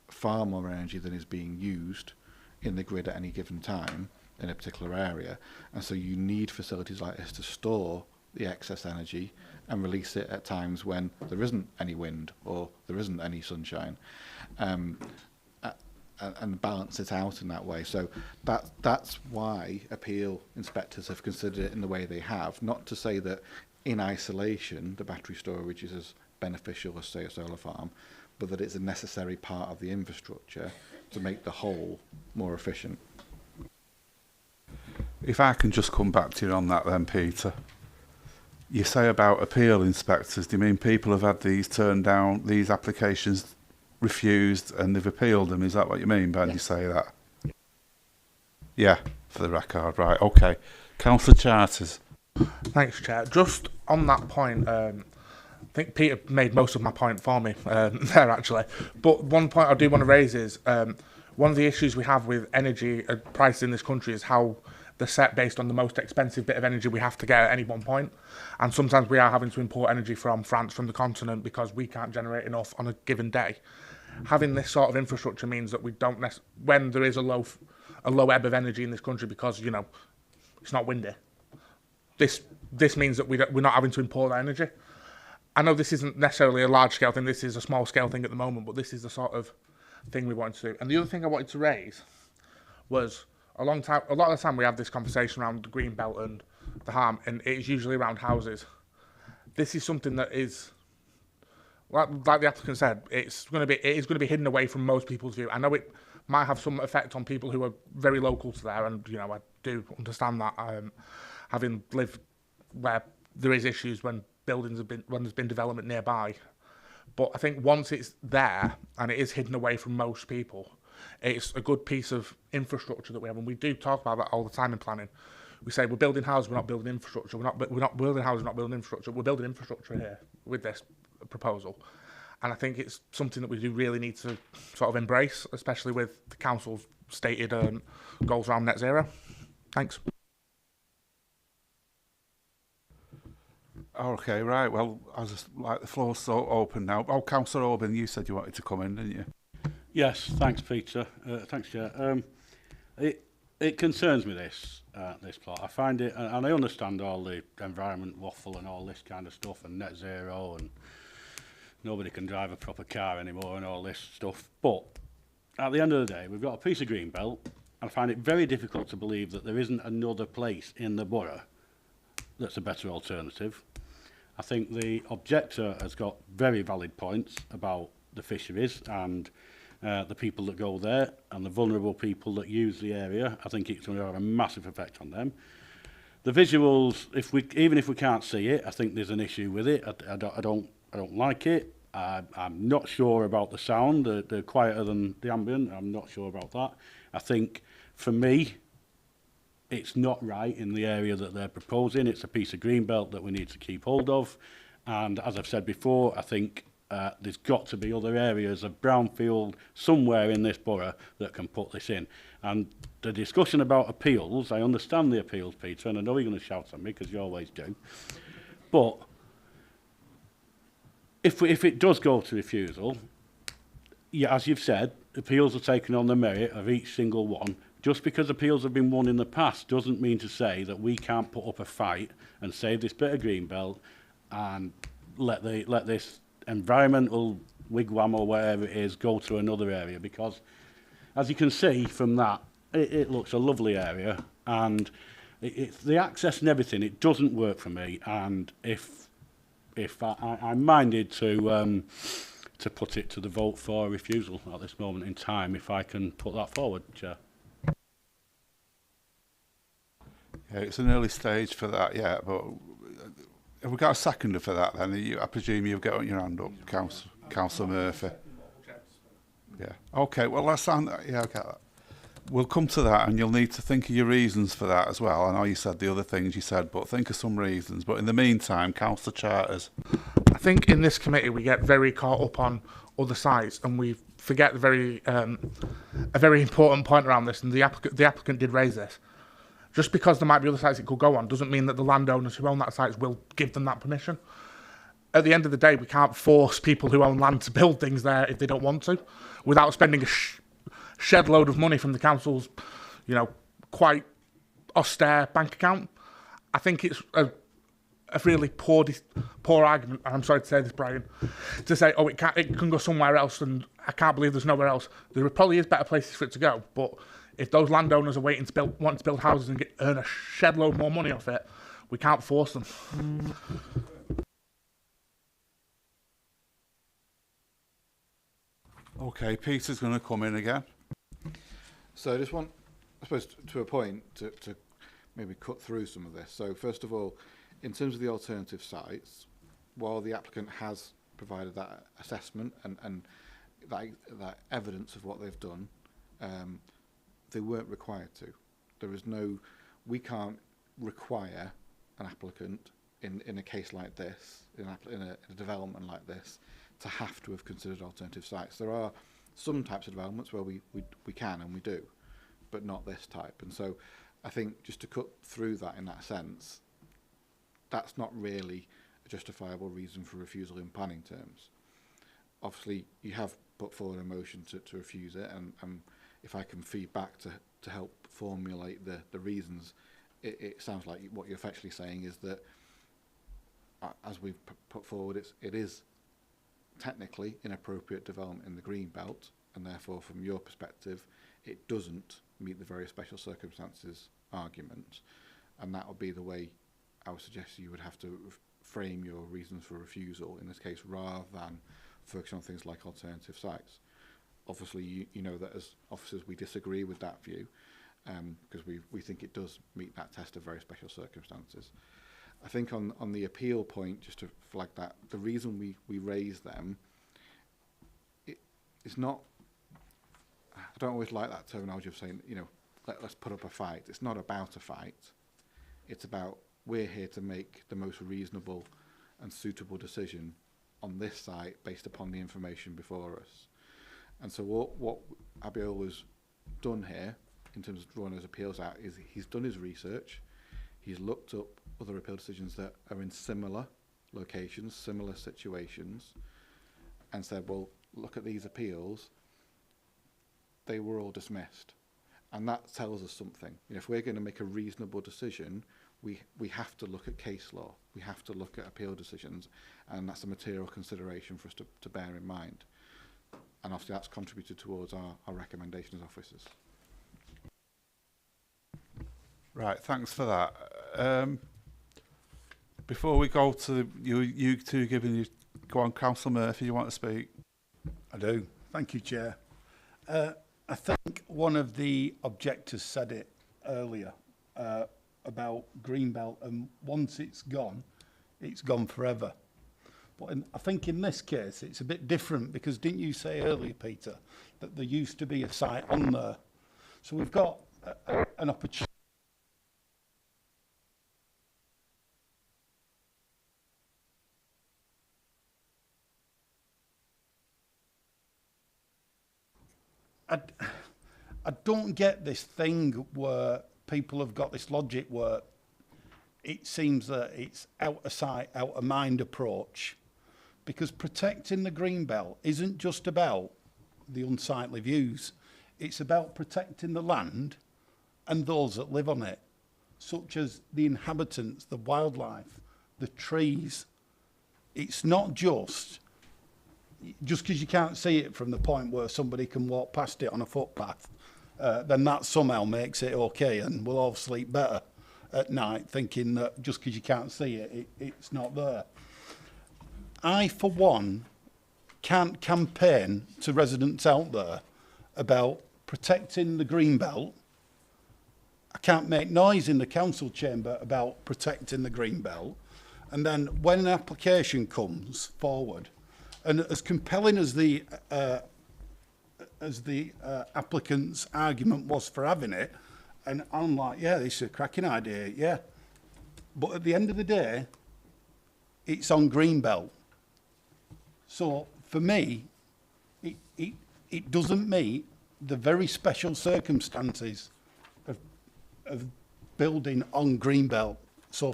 far more energy than is being used in the grid at any given time in a particular area, and so you need facilities like this to store the excess energy and release it at times when there isn't any wind or there isn't any sunshine, and balance it out in that way. So that's why appeal inspectors have considered it in the way they have. Not to say that in isolation the battery storage is as beneficial as, say, a solar farm, but that it's a necessary part of the infrastructure to make the whole more efficient. If I can just come back to you on that then, Peter. You say about appeal inspectors, do you mean people have had these turned down, these applications refused, and they've appealed them? Is that what you mean when you say that? Yeah, for the record, right, okay. Councillor Charters. Thanks, Chair. Just on that point, I think Peter made most of my point for me there, actually. But one point I do want to raise is one of the issues we have with energy prices in this country is how they're set based on the most expensive bit of energy we have to get at any one point. And sometimes we are having to import energy from France, from the continent, because we can't generate enough on a given day. Having this sort of infrastructure means that we don't when there is a low ebb of energy in this country because, it's not windy, this means that we're not having to import that energy. I know this isn't necessarily a large scale thing, this is a small scale thing at the moment, but this is the sort of thing we wanted to do. And the other thing I wanted to raise was a lot of the time we have this conversation around the green belt and the harm, and it is usually around houses. This is something that is, like the applicant said, it is going to be hidden away from most people's view. I know it might have some effect on people who are very local to there, and I do understand that, having lived where there is issues when there's been development nearby. But I think once it's there and it is hidden away from most people, it's a good piece of infrastructure that we have, and we do talk about that all the time in planning. We say we're building houses, we're not building infrastructure. We're not building houses, we're not building infrastructure. We're building infrastructure here with this proposal, and I think it's something that we do really need to sort of embrace, especially with the council's stated goals around net zero. Thanks. Okay, right. Well, the floor's so open now. Oh, Councillor Oban, you said you wanted to come in, didn't you? Yes, thanks, Peter. Thanks, Chair. It concerns me, this plot. I find it, and I understand all the environment waffle and all this kind of stuff, and net zero, and nobody can drive a proper car anymore, and all this stuff. But at the end of the day, we've got a piece of green belt, and I find it very difficult to believe that there isn't another place in the borough that's a better alternative. I think the objector has got very valid points about the fisheries and the people that go there and the vulnerable people that use the area. I think it's going to have a massive effect on them. The visuals, even if we can't see it, I think there's an issue with it. I don't like it. I'm not sure about the sound. They're quieter than the ambient. I'm not sure about that. I think, for me, it's not right in the area that they're proposing. It's a piece of green belt that we need to keep hold of. And as I've said before, I think there's got to be other areas of brownfield somewhere in this borough that can put this in. And the discussion about appeals, I understand the appeals, Peter, and I know you're going to shout at me because you always do. But if it does go to refusal, yeah, as you've said, appeals are taken on the merit of each single one. Just because appeals have been won in the past doesn't mean to say that we can't put up a fight and save this bit of green belt and let this environmental wigwam or whatever it is go to another area, because as you can see from that, it looks a lovely area, and it's the access and everything, it doesn't work for me. And if I'm minded to put it to the vote for refusal at this moment in time, if I can put that forward, Chair. Yeah, it's an early stage for that, yeah, but have we got a seconder for that then? I presume you've got your hand up, Councillor Murphy. Yeah. Okay, well, let's sound that. Yeah, I get that. We'll come to that, and you'll need to think of your reasons for that as well. I know you said the other things you said, but think of some reasons. But in the meantime, Councillor Charters. I think in this committee we get very caught up on other sites, and we forget a very important point around this, and the applicant did raise this. Just because there might be other sites it could go on doesn't mean that the landowners who own that site will give them that permission. At the end of the day, we can't force people who own land to build things there if they don't want to, without spending a shed load of money from the council's, quite austere bank account. I think it's a really poor argument, and I'm sorry to say this, Brian, to say, it can go somewhere else, and I can't believe there's nowhere else. There probably is better places for it to go, but if those landowners are wanting to build houses and earn a shed load more money off it, we can't force them. Okay, Peter's going to come in again. So I just want, I suppose, to a point, to maybe cut through some of this. So first of all, in terms of the alternative sites, while the applicant has provided that assessment and that evidence of what they've done, they weren't required to. There is no, we can't require an applicant in a case like this, in a development like this, to have to have considered alternative sites. There are some types of developments where we can and we do, but not this type. And so I think just to cut through that in that sense, that's not really a justifiable reason for refusal in planning terms. Obviously, you have put forward a motion to refuse it, and if I can feed back to help formulate the reasons, it sounds like what you're effectively saying is that as we've put forward, it is technically inappropriate development in the green belt, and therefore, from your perspective, it doesn't meet the very special circumstances argument, and that would be the way I would suggest you would have to frame your reasons for refusal in this case, rather than focus on things like alternative sites. Obviously, you know that as officers we disagree with that view, because we think it does meet that test of very special circumstances. I think on the appeal point, just to flag that, the reason we raise them, it's not, I don't always like that terminology of saying, you know, let's put up a fight. It's not about a fight. It's about, we're here to make the most reasonable and suitable decision on this site based upon the information before us. And so what Abiel has done here, in terms of drawing those appeals out, is he's done his research. He's looked up other appeal decisions that are in similar locations, similar situations, and said, well, look at these appeals. They were all dismissed. And that tells us something. You know, if we're going to make a reasonable decision, we have to look at case law. We have to look at appeal decisions, and that's a material consideration for us to bear in mind. And obviously that's contributed towards our recommendation as officers. Right, thanks for that. Before we go to you two giving you, go on, Councillor Murphy, you want to speak? I do. Thank you, Chair. I think one of the objectors said it earlier about Greenbelt, and once it's gone forever. But I think in this case it's a bit different, because didn't you say earlier, Peter, that there used to be a site on there? So we've got an opportunity. I don't get this thing where people have got this logic where it seems that it's out of sight, out of mind approach, because protecting the green belt isn't just about the unsightly views. It's about protecting the land and those that live on it, such as the inhabitants, the wildlife, the trees. It's not just because you can't see it from the point where somebody can walk past it on a footpath, then that somehow makes it okay, and we'll all sleep better at night thinking that just because you can't see it, it's not there. I, for one, can't campaign to residents out there about protecting the green belt. I can't make noise in the council chamber about protecting the green belt. And then when an application comes forward, and as compelling as the applicant's argument was for having it, and I'm like, yeah, this is a cracking idea, yeah. But at the end of the day, it's on Greenbelt. So for me, it doesn't meet the very special circumstances of building on Greenbelt. So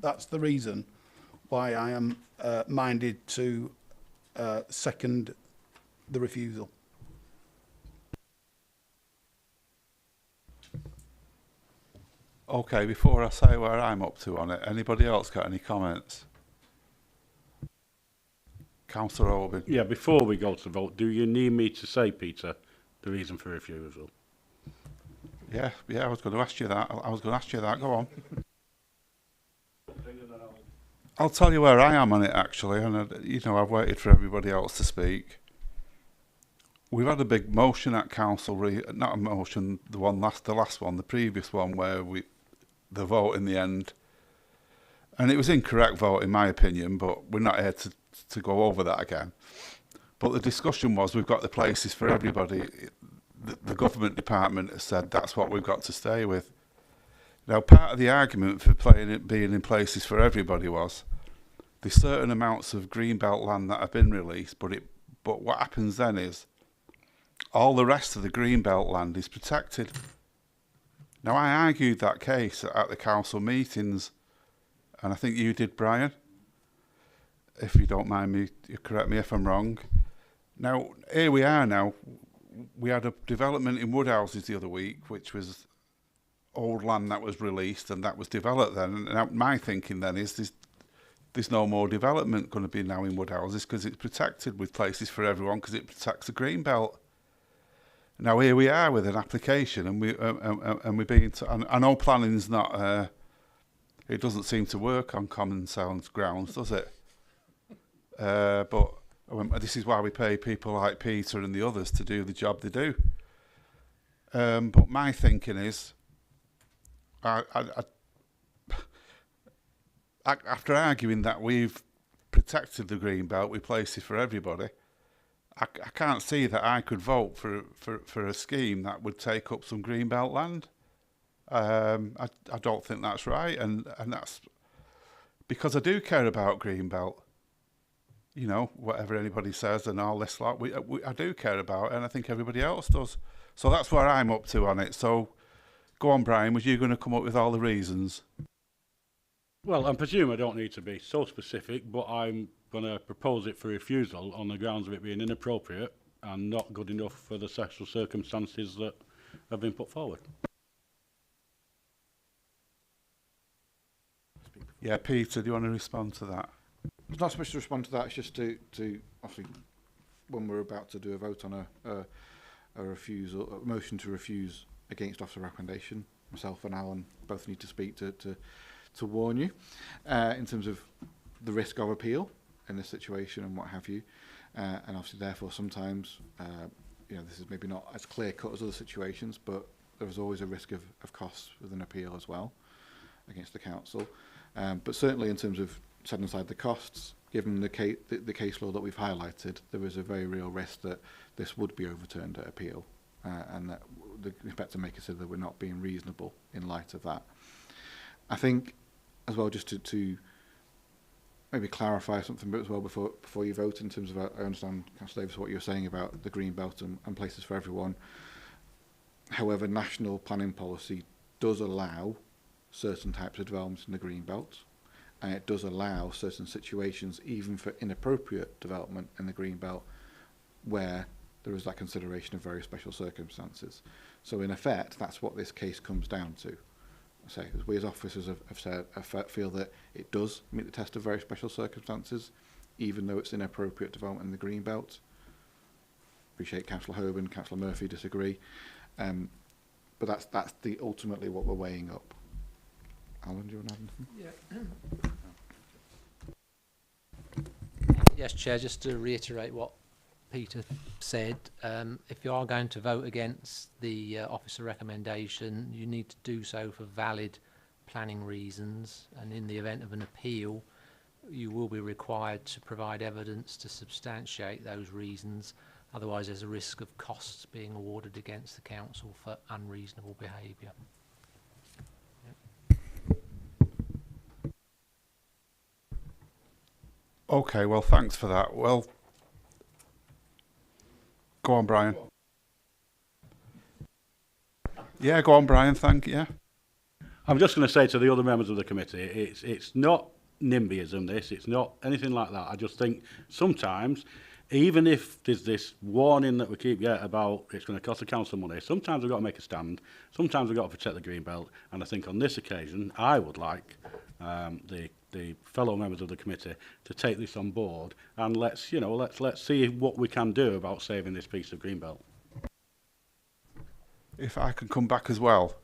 that's the reason why I am minded to second the refusal. Okay, before I say where I'm up to on it, anybody else got any comments? Councillor Oldham. Yeah, before we go to the vote, do you need me to say, Peter, the reason for refusal? Yeah, I was going to ask you that. Go on. I'll tell you where I am on it, actually, and I've waited for everybody else to speak. We've had a big motion at council, not a motion, the last one, the previous one, where the vote in the end, and it was incorrect vote in my opinion, but we're not here to go over that again. But the discussion was, we've got the places for everybody. The government department has said that's what we've got to stay with. Now, part of the argument for being in places for everybody was there's certain amounts of greenbelt land that have been released, but what happens then is all the rest of the greenbelt land is protected. Now, I argued that case at the council meetings, and I think you did, Brian. If you don't mind me, you correct me if I'm wrong. Now, here we are now. We had a development in Woodhouses the other week, which was old land that was released and that was developed then. And my thinking then is there's no more development going to be now in wood houses because it's protected with places for everyone because it protects the green belt. Now here we are with an application, and we're being. I know planning's not. It doesn't seem to work on common sense grounds, does it? But this is why we pay people like Peter and the others to do the job they do. But my thinking is, after arguing that we've protected the green belt, we place it for everybody. I can't see that I could vote for a scheme that would take up some green belt land. I don't think that's right, and that's because I do care about green belt. You know, whatever anybody says and all this lot, I do care about it, and I think everybody else does. So that's where I'm up to on it. So go on, Brian, was you going to come up with all the reasons? Well, I presume I don't need to be so specific, but I'm going to propose it for refusal on the grounds of it being inappropriate and not good enough for the special circumstances that have been put forward. Yeah, Peter, do you want to respond to that? It's not so much to respond to that, it's just to obviously, when we're about to do a vote on a refusal, a motion to refuse against officer recommendation, myself and Alan both need to speak to warn you in terms of the risk of appeal in this situation and what have you. And obviously, therefore, sometimes, this is maybe not as clear-cut as other situations, but there is always a risk of costs with an appeal as well against the council. But certainly in terms of setting aside the costs, given the case law that we've highlighted, there is a very real risk that this would be overturned at appeal, and that the inspector may consider that we're not being reasonable in light of that. I think, as well, just to maybe clarify something as well before you vote, in terms of, I understand, Councillor Davis, what you're saying about the green belt and places for everyone. However, national planning policy does allow certain types of developments in the green belt, and it does allow certain situations, even for inappropriate development in the green belt, where there is that consideration of very special circumstances. So in effect, that's what this case comes down to. So as we as officers have said, I feel that it does meet the test of very special circumstances, even though it's inappropriate development in the green belt. Appreciate Councillor Hoban, Councillor Murphy disagree, but that's ultimately what we're weighing up. Alan, do you want to add anything? Yeah. Yes, Chair, just to reiterate what Peter said, if you are going to vote against the officer recommendation, you need to do so for valid planning reasons, and in the event of an appeal, you will be required to provide evidence to substantiate those reasons. Otherwise, there's a risk of costs being awarded against the council for unreasonable behaviour. Okay, well, thanks for that. Well, go on, Brian. Yeah, go on, Brian. Thank you. Yeah. I'm just going to say to the other members of the committee, it's not NIMBYism, this. It's not anything like that. I just think sometimes, even if there's this warning that we keep getting about it's going to cost the council money, sometimes we've got to make a stand. Sometimes we've got to protect the green belt. And I think on this occasion, I would like the fellow members of the committee to take this on board, and let's see what we can do about saving this piece of green belt. If I can come back as well,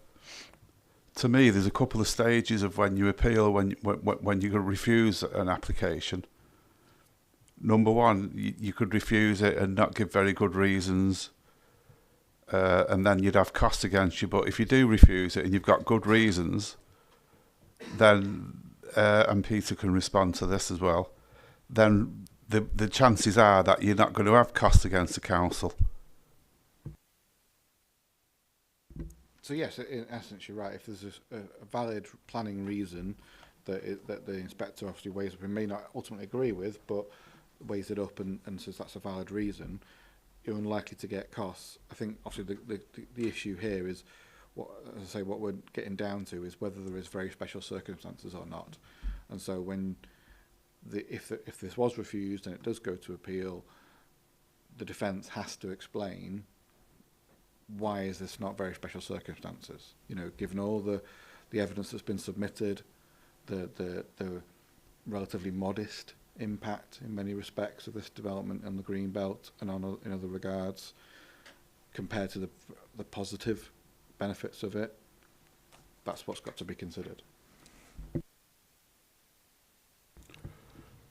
to me, there's a couple of stages of when you appeal, when you refuse an application. Number one, you could refuse it and not give very good reasons, and then you'd have costs against you. But if you do refuse it and you've got good reasons, then and Peter can respond to this as well, then the chances are that you're not going to have costs against the council. So yes, in essence, you're right. If there's a valid planning reason that the inspector obviously weighs up and may not ultimately agree with, but weighs it up and says that's a valid reason, you're unlikely to get costs. I think obviously the issue here is, as I say, what we're getting down to is whether there is very special circumstances or not. And so if this was refused and it does go to appeal, the defence has to explain why is this not very special circumstances. You know, given all the evidence that's been submitted, the relatively modest impact in many respects of this development on the green belt and in other regards compared to the positive benefits of it. That's what's got to be considered.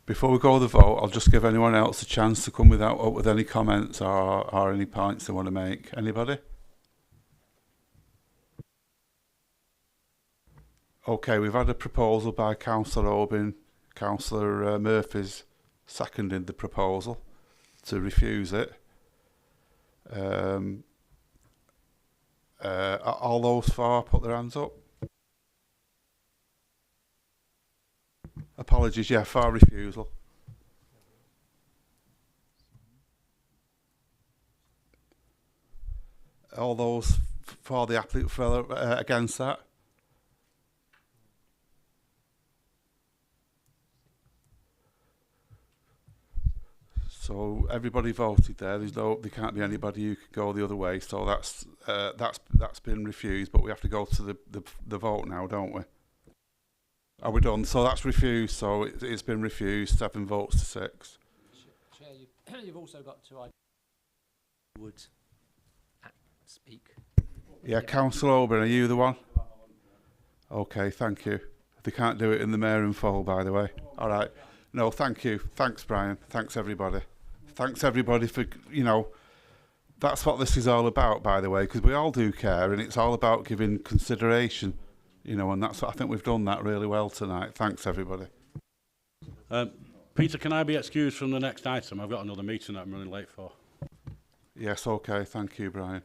Before we go to the vote, I'll just give anyone else a chance to come up with any comments or any points they want to make. Anybody? Okay, we've had a proposal by Councillor Oban. Councillor Murphy's seconded the proposal to refuse it. All those for, put their hands up. Apologies, yeah, for refusal. All those for the against that. So everybody voted there. There can't be anybody who could go the other way. So that's been refused. But we have to go to the vote now, don't we? Are we done? So that's refused. So it's been refused. 7 votes to 6. Chair, you've also got to would speak. Yeah, Councillor Oban, are you the one? Okay, thank you. They can't do it in the mayor and foal, by the way. All right. No, thank you. Thanks, Brian. Thanks, everybody. Thanks, everybody, for, that's what this is all about, by the way, because we all do care, and it's all about giving consideration, and that's what I think we've done that really well tonight. Thanks, everybody. Peter, can I be excused from the next item? I've got another meeting that I'm running late for. Yes, okay. Thank you, Brian.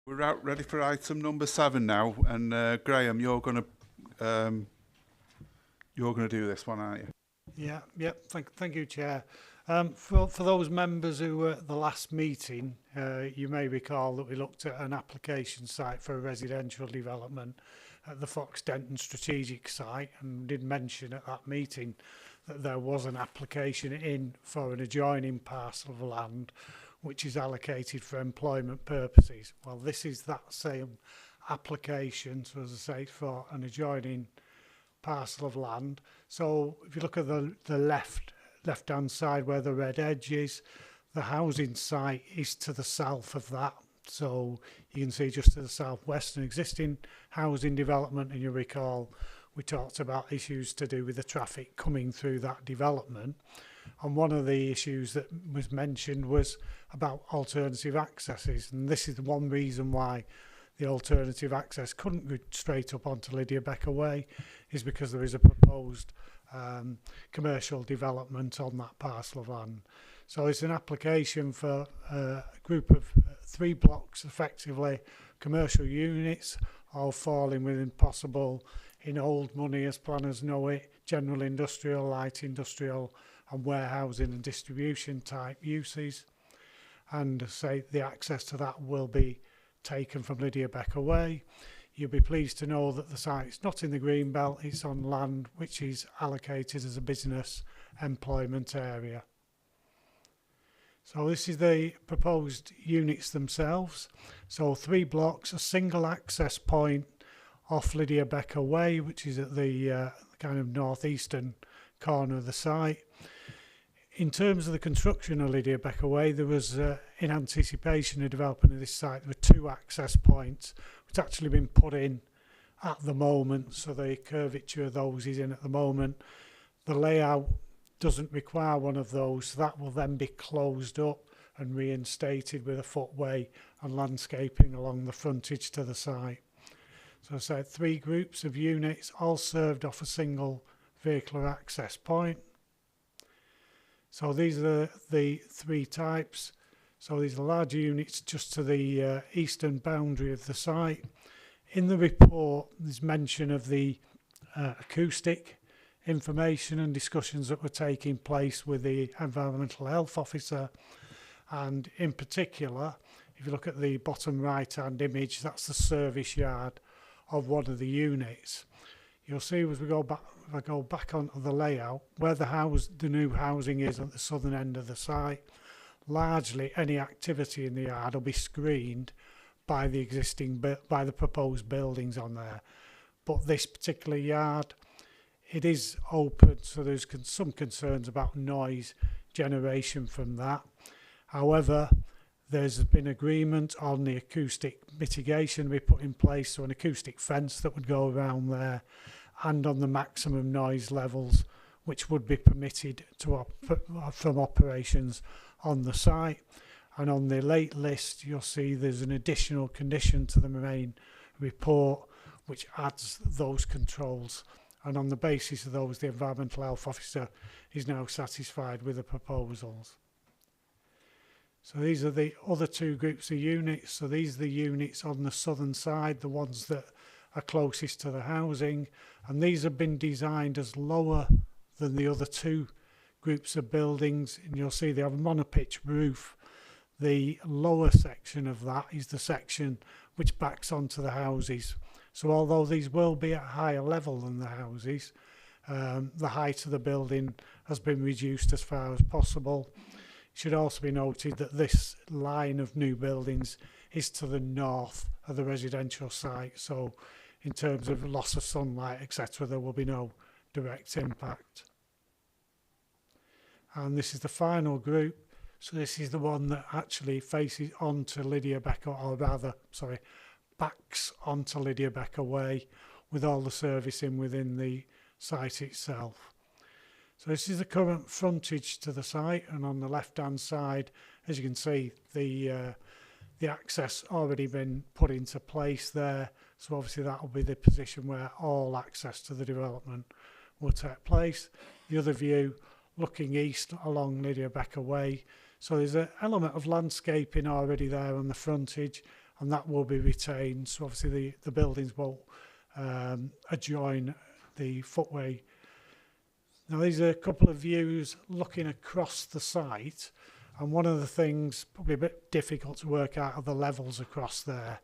We're out ready for item number 7 now, and Graham, you're gonna do this one, aren't you? Yeah. Thank you, Chair. For those members who were at the last meeting, you may recall that we looked at an application site for a residential development at the Fox Denton strategic site, and did mention at that meeting that there was an application in for an adjoining parcel of land which is allocated for employment purposes. Well, this is that same application, so as I say, for an adjoining parcel of land. So if you look at the left-hand side where the red edge is, the housing site is to the south of that. So you can see just to the southwest an existing housing development, and you recall we talked about issues to do with the traffic coming through that development. And one of the issues that was mentioned was about alternative accesses, and this is the one reason why the alternative access couldn't go straight up onto Lydia Becker Way, is because there is a proposed commercial development on that parcel of land. So it's an application for a group of 3 blocks, effectively commercial units, all falling within possible in old money as planners know it, general industrial, light industrial and warehousing and distribution type uses. And say the access to that will be taken from Lydia Becker Way. You'll be pleased to know that the site's not in the green belt, it's on land which is allocated as a business employment area. So this is the proposed units themselves. So 3 blocks, a single access point off Lydia Becker Way, which is at the kind of northeastern corner of the site. In terms of the construction of Lydia Becker Way, there was, in anticipation of development of this site, there were 2 access points which actually been put in at the moment, so the curvature of those is in at the moment. The layout doesn't require one of those, so that will then be closed up and reinstated with a footway and landscaping along the frontage to the site. So I said 3 groups of units, all served off a single vehicular access point. So these are the 3 types. So these are larger units just to the eastern boundary of the site. In the report, there's mention of the acoustic information and discussions that were taking place with the environmental health officer. And in particular, if you look at the bottom right-hand image, that's the service yard of one of the units. You'll see as we go back, if I go back onto the layout, where the new housing is at the southern end of the site, largely any activity in the yard will be screened by the by the proposed buildings on there. But this particular yard, it is open, so there's some concerns about noise generation from that. However, there's been agreement on the acoustic mitigation to be put in place, so an acoustic fence that would go around there, and on the maximum noise levels which would be permitted to from operations on the site. And on the late list, you'll see there's an additional condition to the main report which adds those controls. And on the basis of those, the environmental health officer is now satisfied with the proposals. So these are the other 2 groups of units. So these are the units on the southern side, the ones that are closest to the housing, and these have been designed as lower than the other 2 groups of buildings, and you'll see they have a monopitch roof. The lower section of that is the section which backs onto the houses. So although these will be at a higher level than the houses, the height of the building has been reduced as far as possible. It should also be noted that this line of new buildings is to the north of the residential site, so in terms of loss of sunlight, etc., there will be no direct impact. And this is the final group. So this is the one that actually faces onto Lydia Becker, or rather, sorry, backs onto Lydia Becker Way, with all the servicing within the site itself. So this is the current frontage to the site, and on the left-hand side, as you can see, the access already been put into place there. So obviously that will be the position where all access to the development will take place. The other view, looking east along Lydia Becker Way. So there's an element of landscaping already there on the frontage, and that will be retained. So obviously the buildings won't adjoin the footway. Now these are a couple of views looking across the site, and one of the things probably a bit difficult to work out are the levels across there.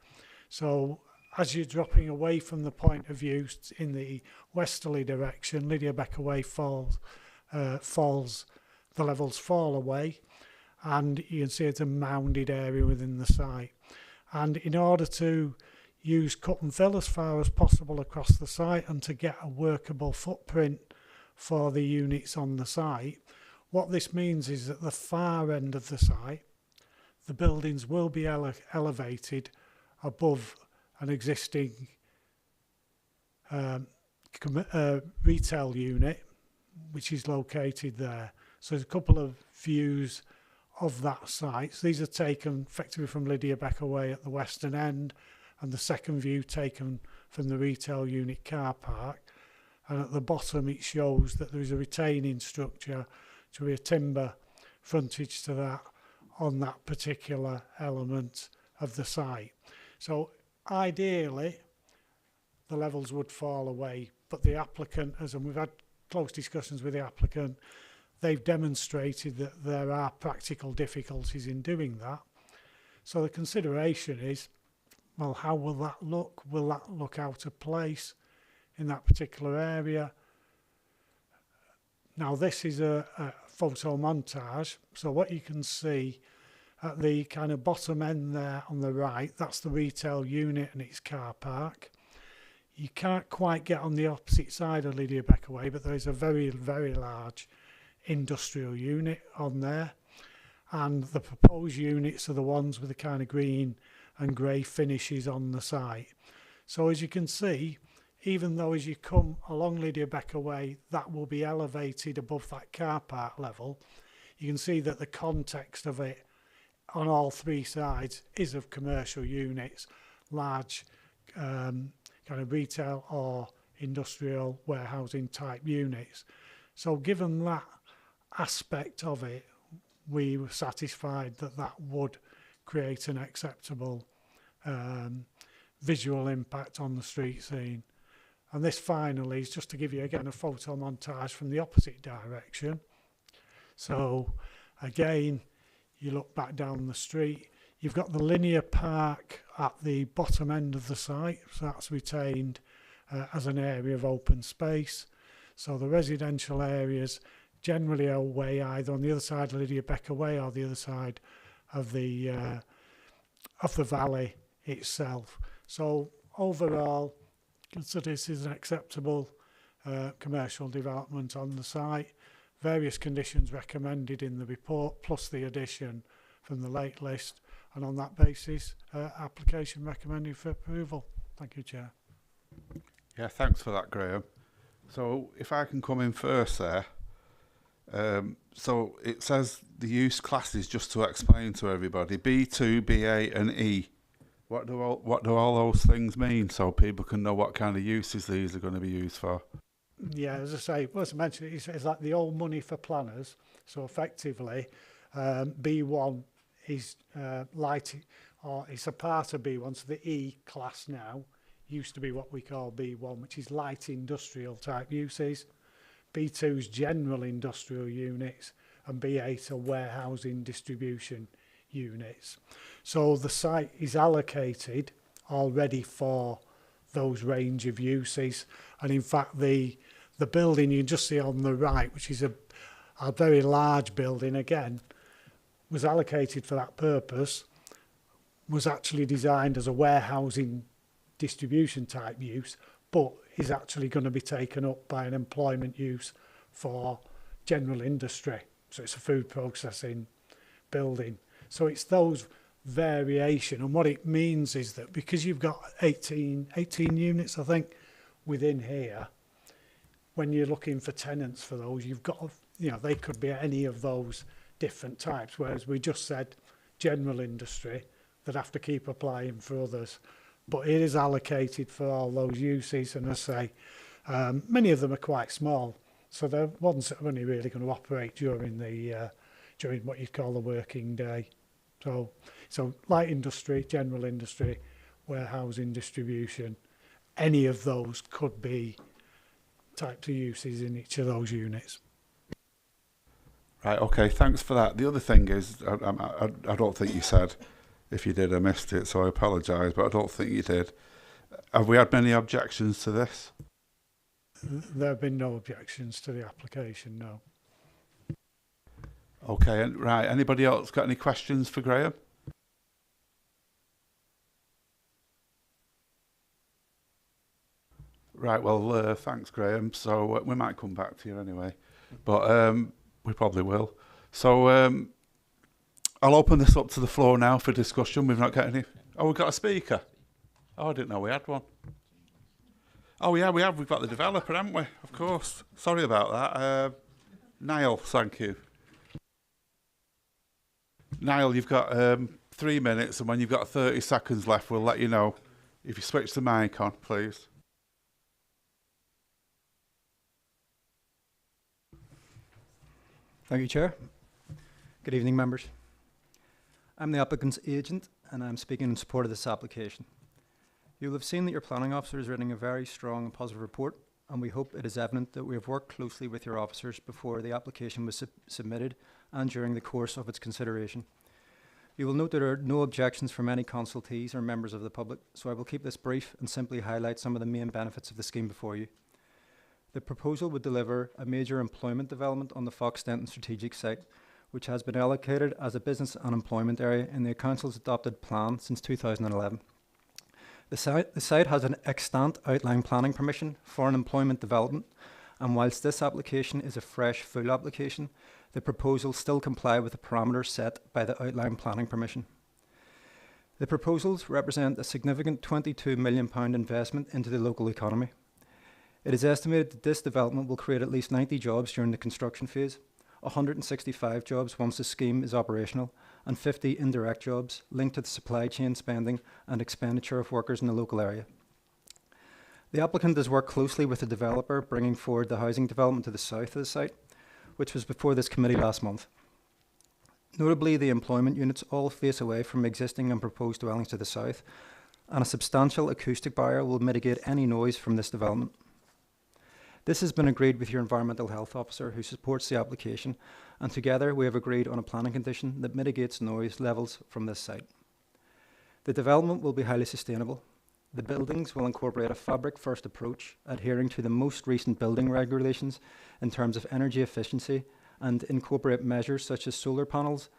So as you're dropping away from the point of view in the westerly direction, Lydia Becker Way falls, the levels fall away, and you can see it's a mounded area within the site. And in order to use cut and fill as far as possible across the site and to get a workable footprint for the units on the site, what this means is that the far end of the site, the buildings will be elevated above an existing retail unit, which is located there. So there's a couple of views of that site. So these are taken effectively from Lydia Becker Way at the western end, and the second view taken from the retail unit car park. And at the bottom it shows that there is a retaining structure to be a timber frontage to that on that particular element of the site. So ideally the levels would fall away, but the applicant, and we've had close discussions with the applicant, they've demonstrated that there are practical difficulties in doing that. So the consideration is, well, how will that look? Will that look out of place in that particular area? Now this is a photo montage, so what you can see at the kind of bottom end there on the right, that's the retail unit and its car park. You can't quite get on the opposite side of Lydia Becker Way, but there is a very, very large industrial unit on there, and the proposed units are the ones with the kind of green and grey finishes on the site. So as you can see, even though as you come along Lydia Becker Way, that will be elevated above that car park level, you can see that the context of it on all three sides is of commercial units, large kind of retail or industrial warehousing type units. So given that aspect of it, we were satisfied that that would create an acceptable visual impact on the street scene. And this finally is just to give you again a photo montage from the opposite direction. So again, you look back down the street, you've got the linear park at the bottom end of the site, so that's retained as an area of open space. So the residential areas generally are away either on the other side of Lydia Becker Way or the other side of the valley itself. So overall, consider this is an acceptable commercial development on the site. Various conditions recommended in the report, plus the addition from the late list, and on that basis, application recommended for approval. Thank you, Chair. Yeah, thanks for that, Graham. So if I can come in first there. So it says the use classes, just to explain to everybody, B2, B8 and E. What do all those things mean, so people can know what kind of uses these are going to be used for? Yeah, as I say, as I mentioned, it's like the old money for planners. So effectively, B1 is light, or it's a part of B1. So the E class now used to be what we call B1, which is light industrial type uses. B2 is general industrial units, and B8 are warehousing distribution units. So the site is allocated already for those range of uses, and in fact the building you just see on the right, which is a very large building again, was allocated for that purpose, was actually designed as a warehousing distribution type use, but is actually going to be taken up by an employment use for general industry. So it's a food processing building. So it's those variation, and what it means is that because you've got 18 units, I think, within here, when you're looking for tenants for those, you've got, they could be any of those different types, whereas we just said general industry that have to keep applying for others. But it is allocated for all those uses, and as I say, many of them are quite small, so they're ones that are only really going to operate during what you'd call the working day. So light industry, general industry, warehousing, distribution, any of those could be types of uses in each of those units. Right, okay, thanks for that. The other thing is, I don't think you said, if you did, I missed it, so I apologise, but I don't think you did. Have we had many objections to this? There have been no objections to the application, no. Okay, right, anybody else got any questions for Graham? Right, well, thanks, Graham. So we might come back to you anyway, but we probably will. So I'll open this up to the floor now for discussion. We've not got any. Oh, we've got a speaker. Oh, I didn't know we had one. Oh, yeah, we have. We've got the developer, haven't we? Of course. Sorry about that. Niall, thank you. Niall, you've got 3 minutes, and when you've got 30 seconds left, we'll let you know. If you switch the mic on, please. Thank you, Chair. Good evening, members. I'm the applicant's agent, and I'm speaking in support of this application. You'll have seen that your planning officer is writing a very strong and positive report, and we hope it is evident that we have worked closely with your officers before the application was submitted and during the course of its consideration. You will note there are no objections from any consultees or members of the public, so I will keep this brief and simply highlight some of the main benefits of the scheme before you. The proposal would deliver a major employment development on the Fox Denton strategic site, which has been allocated as a business and employment area in the Council's adopted plan since 2011. The site has an extant outline planning permission for an employment development, and whilst this application is a fresh full application, the proposal still comply with the parameters set by the outline planning permission. The proposals represent a significant £22 million investment into the local economy. It is estimated that this development will create at least 90 jobs during the construction phase, 165 jobs once the scheme is operational, and 50 indirect jobs linked to the supply chain spending and expenditure of workers in the local area. The applicant has worked closely with the developer, bringing forward the housing development to the south of the site, which was before this committee last month. Notably, the employment units all face away from existing and proposed dwellings to the south, and a substantial acoustic barrier will mitigate any noise from this development. This has been agreed with your environmental health officer, who supports the application, and together we have agreed on a planning condition that mitigates noise levels from this site. The development will be highly sustainable. The buildings will incorporate a fabric-first approach, adhering to the most recent building regulations in terms of energy efficiency, and incorporate measures such as solar panels,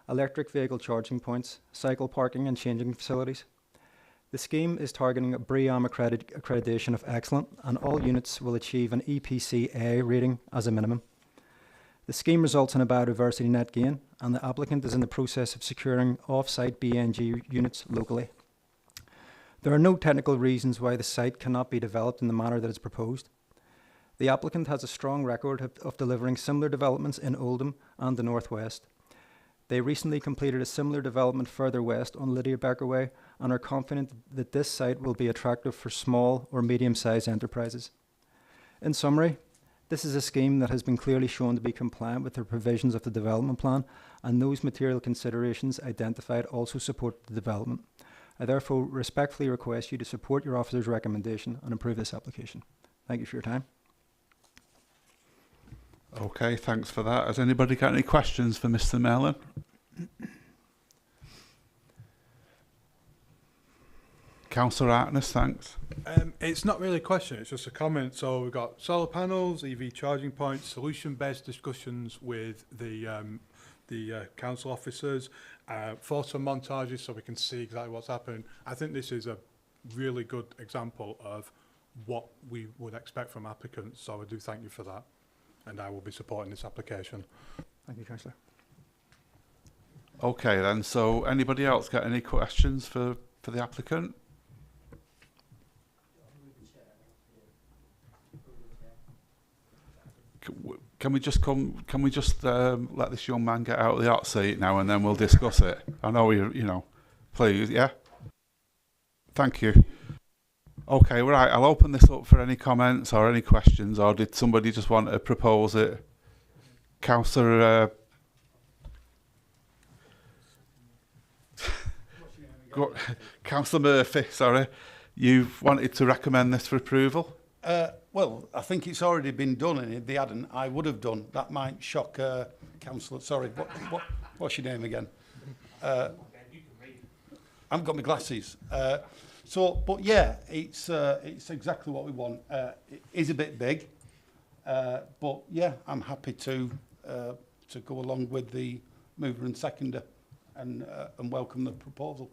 electric vehicle charging points, cycle parking and changing facilities. The scheme is targeting a BREEAM accreditation of excellent, and all units will achieve an EPC A rating as a minimum. The scheme results in a biodiversity net gain, and the applicant is in the process of securing off-site BNG units locally. There are no technical reasons why the site cannot be developed in the manner that is proposed. The applicant has a strong record of delivering similar developments in Oldham and the Northwest. They recently completed a similar development further west on Lydia Becker Way and are confident that this site will be attractive for small or medium-sized enterprises. In summary, this is a scheme that has been clearly shown to be compliant with the provisions of the development plan, and those material considerations identified also support the development. I therefore respectfully request you to support your officer's recommendation and approve this application. Thank you for your time. Okay, thanks for that. Has anybody got any questions for Mr. Mellon? Councillor Hartness, thanks. It's not really a question, it's just a comment. So we've got solar panels, EV charging points, solution-based discussions with the council officers, photo montages so we can see exactly what's happening. I think this is a really good example of what we would expect from applicants, so I do thank you for that. And I will be supporting this application. Thank you, Councillor. Okay then, so anybody else got any questions for the applicant? Can we just let this young man get out of the hot seat now, and then we'll discuss it? I know you know, please, yeah? Thank you. Okay, right, I'll open this up for any comments or any questions, or did somebody just want to propose it? Councillor Councillor Murphy, sorry, you've wanted to recommend this for approval? Well, I think it's already been done, and if they hadn't, I would have done. That might shock Councillor. Sorry, what's your name again? I haven't got my glasses. But yeah, it's exactly what we want. It is a bit big, but yeah, I'm happy to go along with the mover and seconder and welcome the proposal.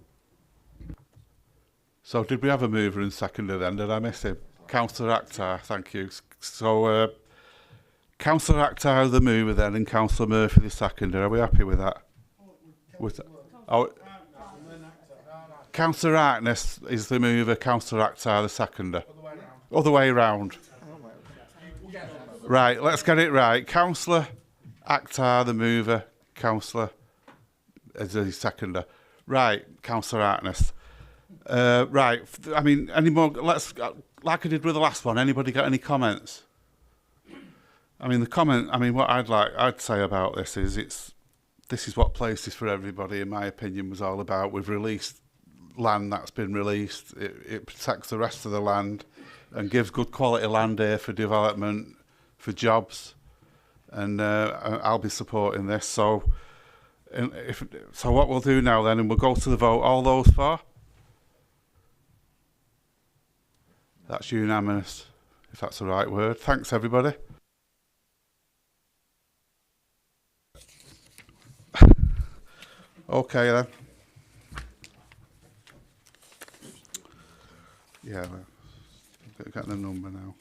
So did we have a mover and seconder then? Did I miss him? Councillor Akhtar, thank you. So Councillor Akhtar the mover then and Councillor Murphy the seconder. Are we happy with that? Councillor Harkness is the mover, Councillor Akhtar the seconder. Other way round. Right, let's get it right. Councillor Akhtar the mover, Councillor as the seconder. Right, Councillor Harkness. Right, I mean, any more? Let's, like I did with the last one. Anybody got any comments? I mean, what I'd say about this is this is what Places for Everybody, in my opinion, was all about. We've released land that's been released. It protects the rest of the land and gives good quality land here for development, for jobs, and I'll be supporting this. So, what we'll do now then, and we'll go to the vote. All those for? That's unanimous, if that's the right word. Thanks, everybody. Okay, then. Yeah, we're getting the number now.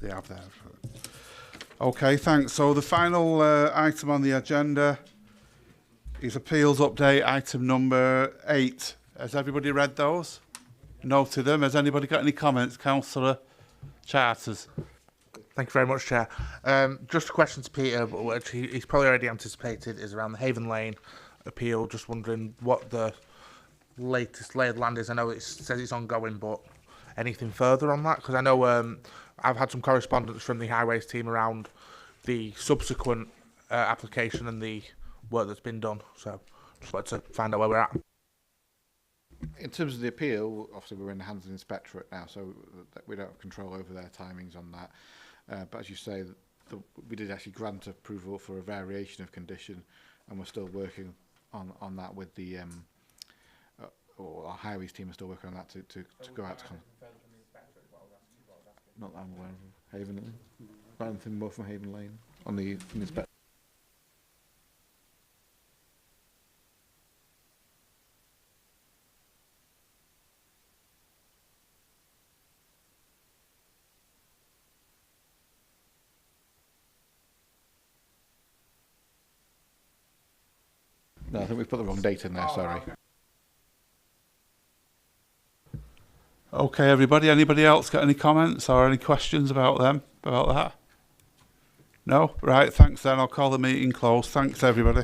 They have there. Okay, thanks. So the final item on the agenda is appeals update, item number 8. Has everybody read those? Noted them. Has anybody got any comments? Councillor Charters. Thank you very much, Chair. Just a question to Peter, but which he's probably already anticipated, is around the Haven Lane appeal. Just wondering what the latest lay of the land is. I know it says it's ongoing, but anything further on that? Because I know I've had some correspondence from the highways team around the subsequent application and the work that's been done. So just wanted to find out where we're at. In terms of the appeal, obviously we're in the hands of the inspectorate now, so we don't have control over their timings on that. But as you say, we did actually grant approval for a variation of condition, and we're still working on that with the or our highways team are still working on that to go out to. Not that I'm aware of Haven Lane. Not anything more from Haven Lane on the inspectorate. No, I think we put the wrong date in there, sorry. Okay, everybody. Anybody else got any comments or any questions about that? No? Right, thanks then. I'll call the meeting closed. Thanks, everybody.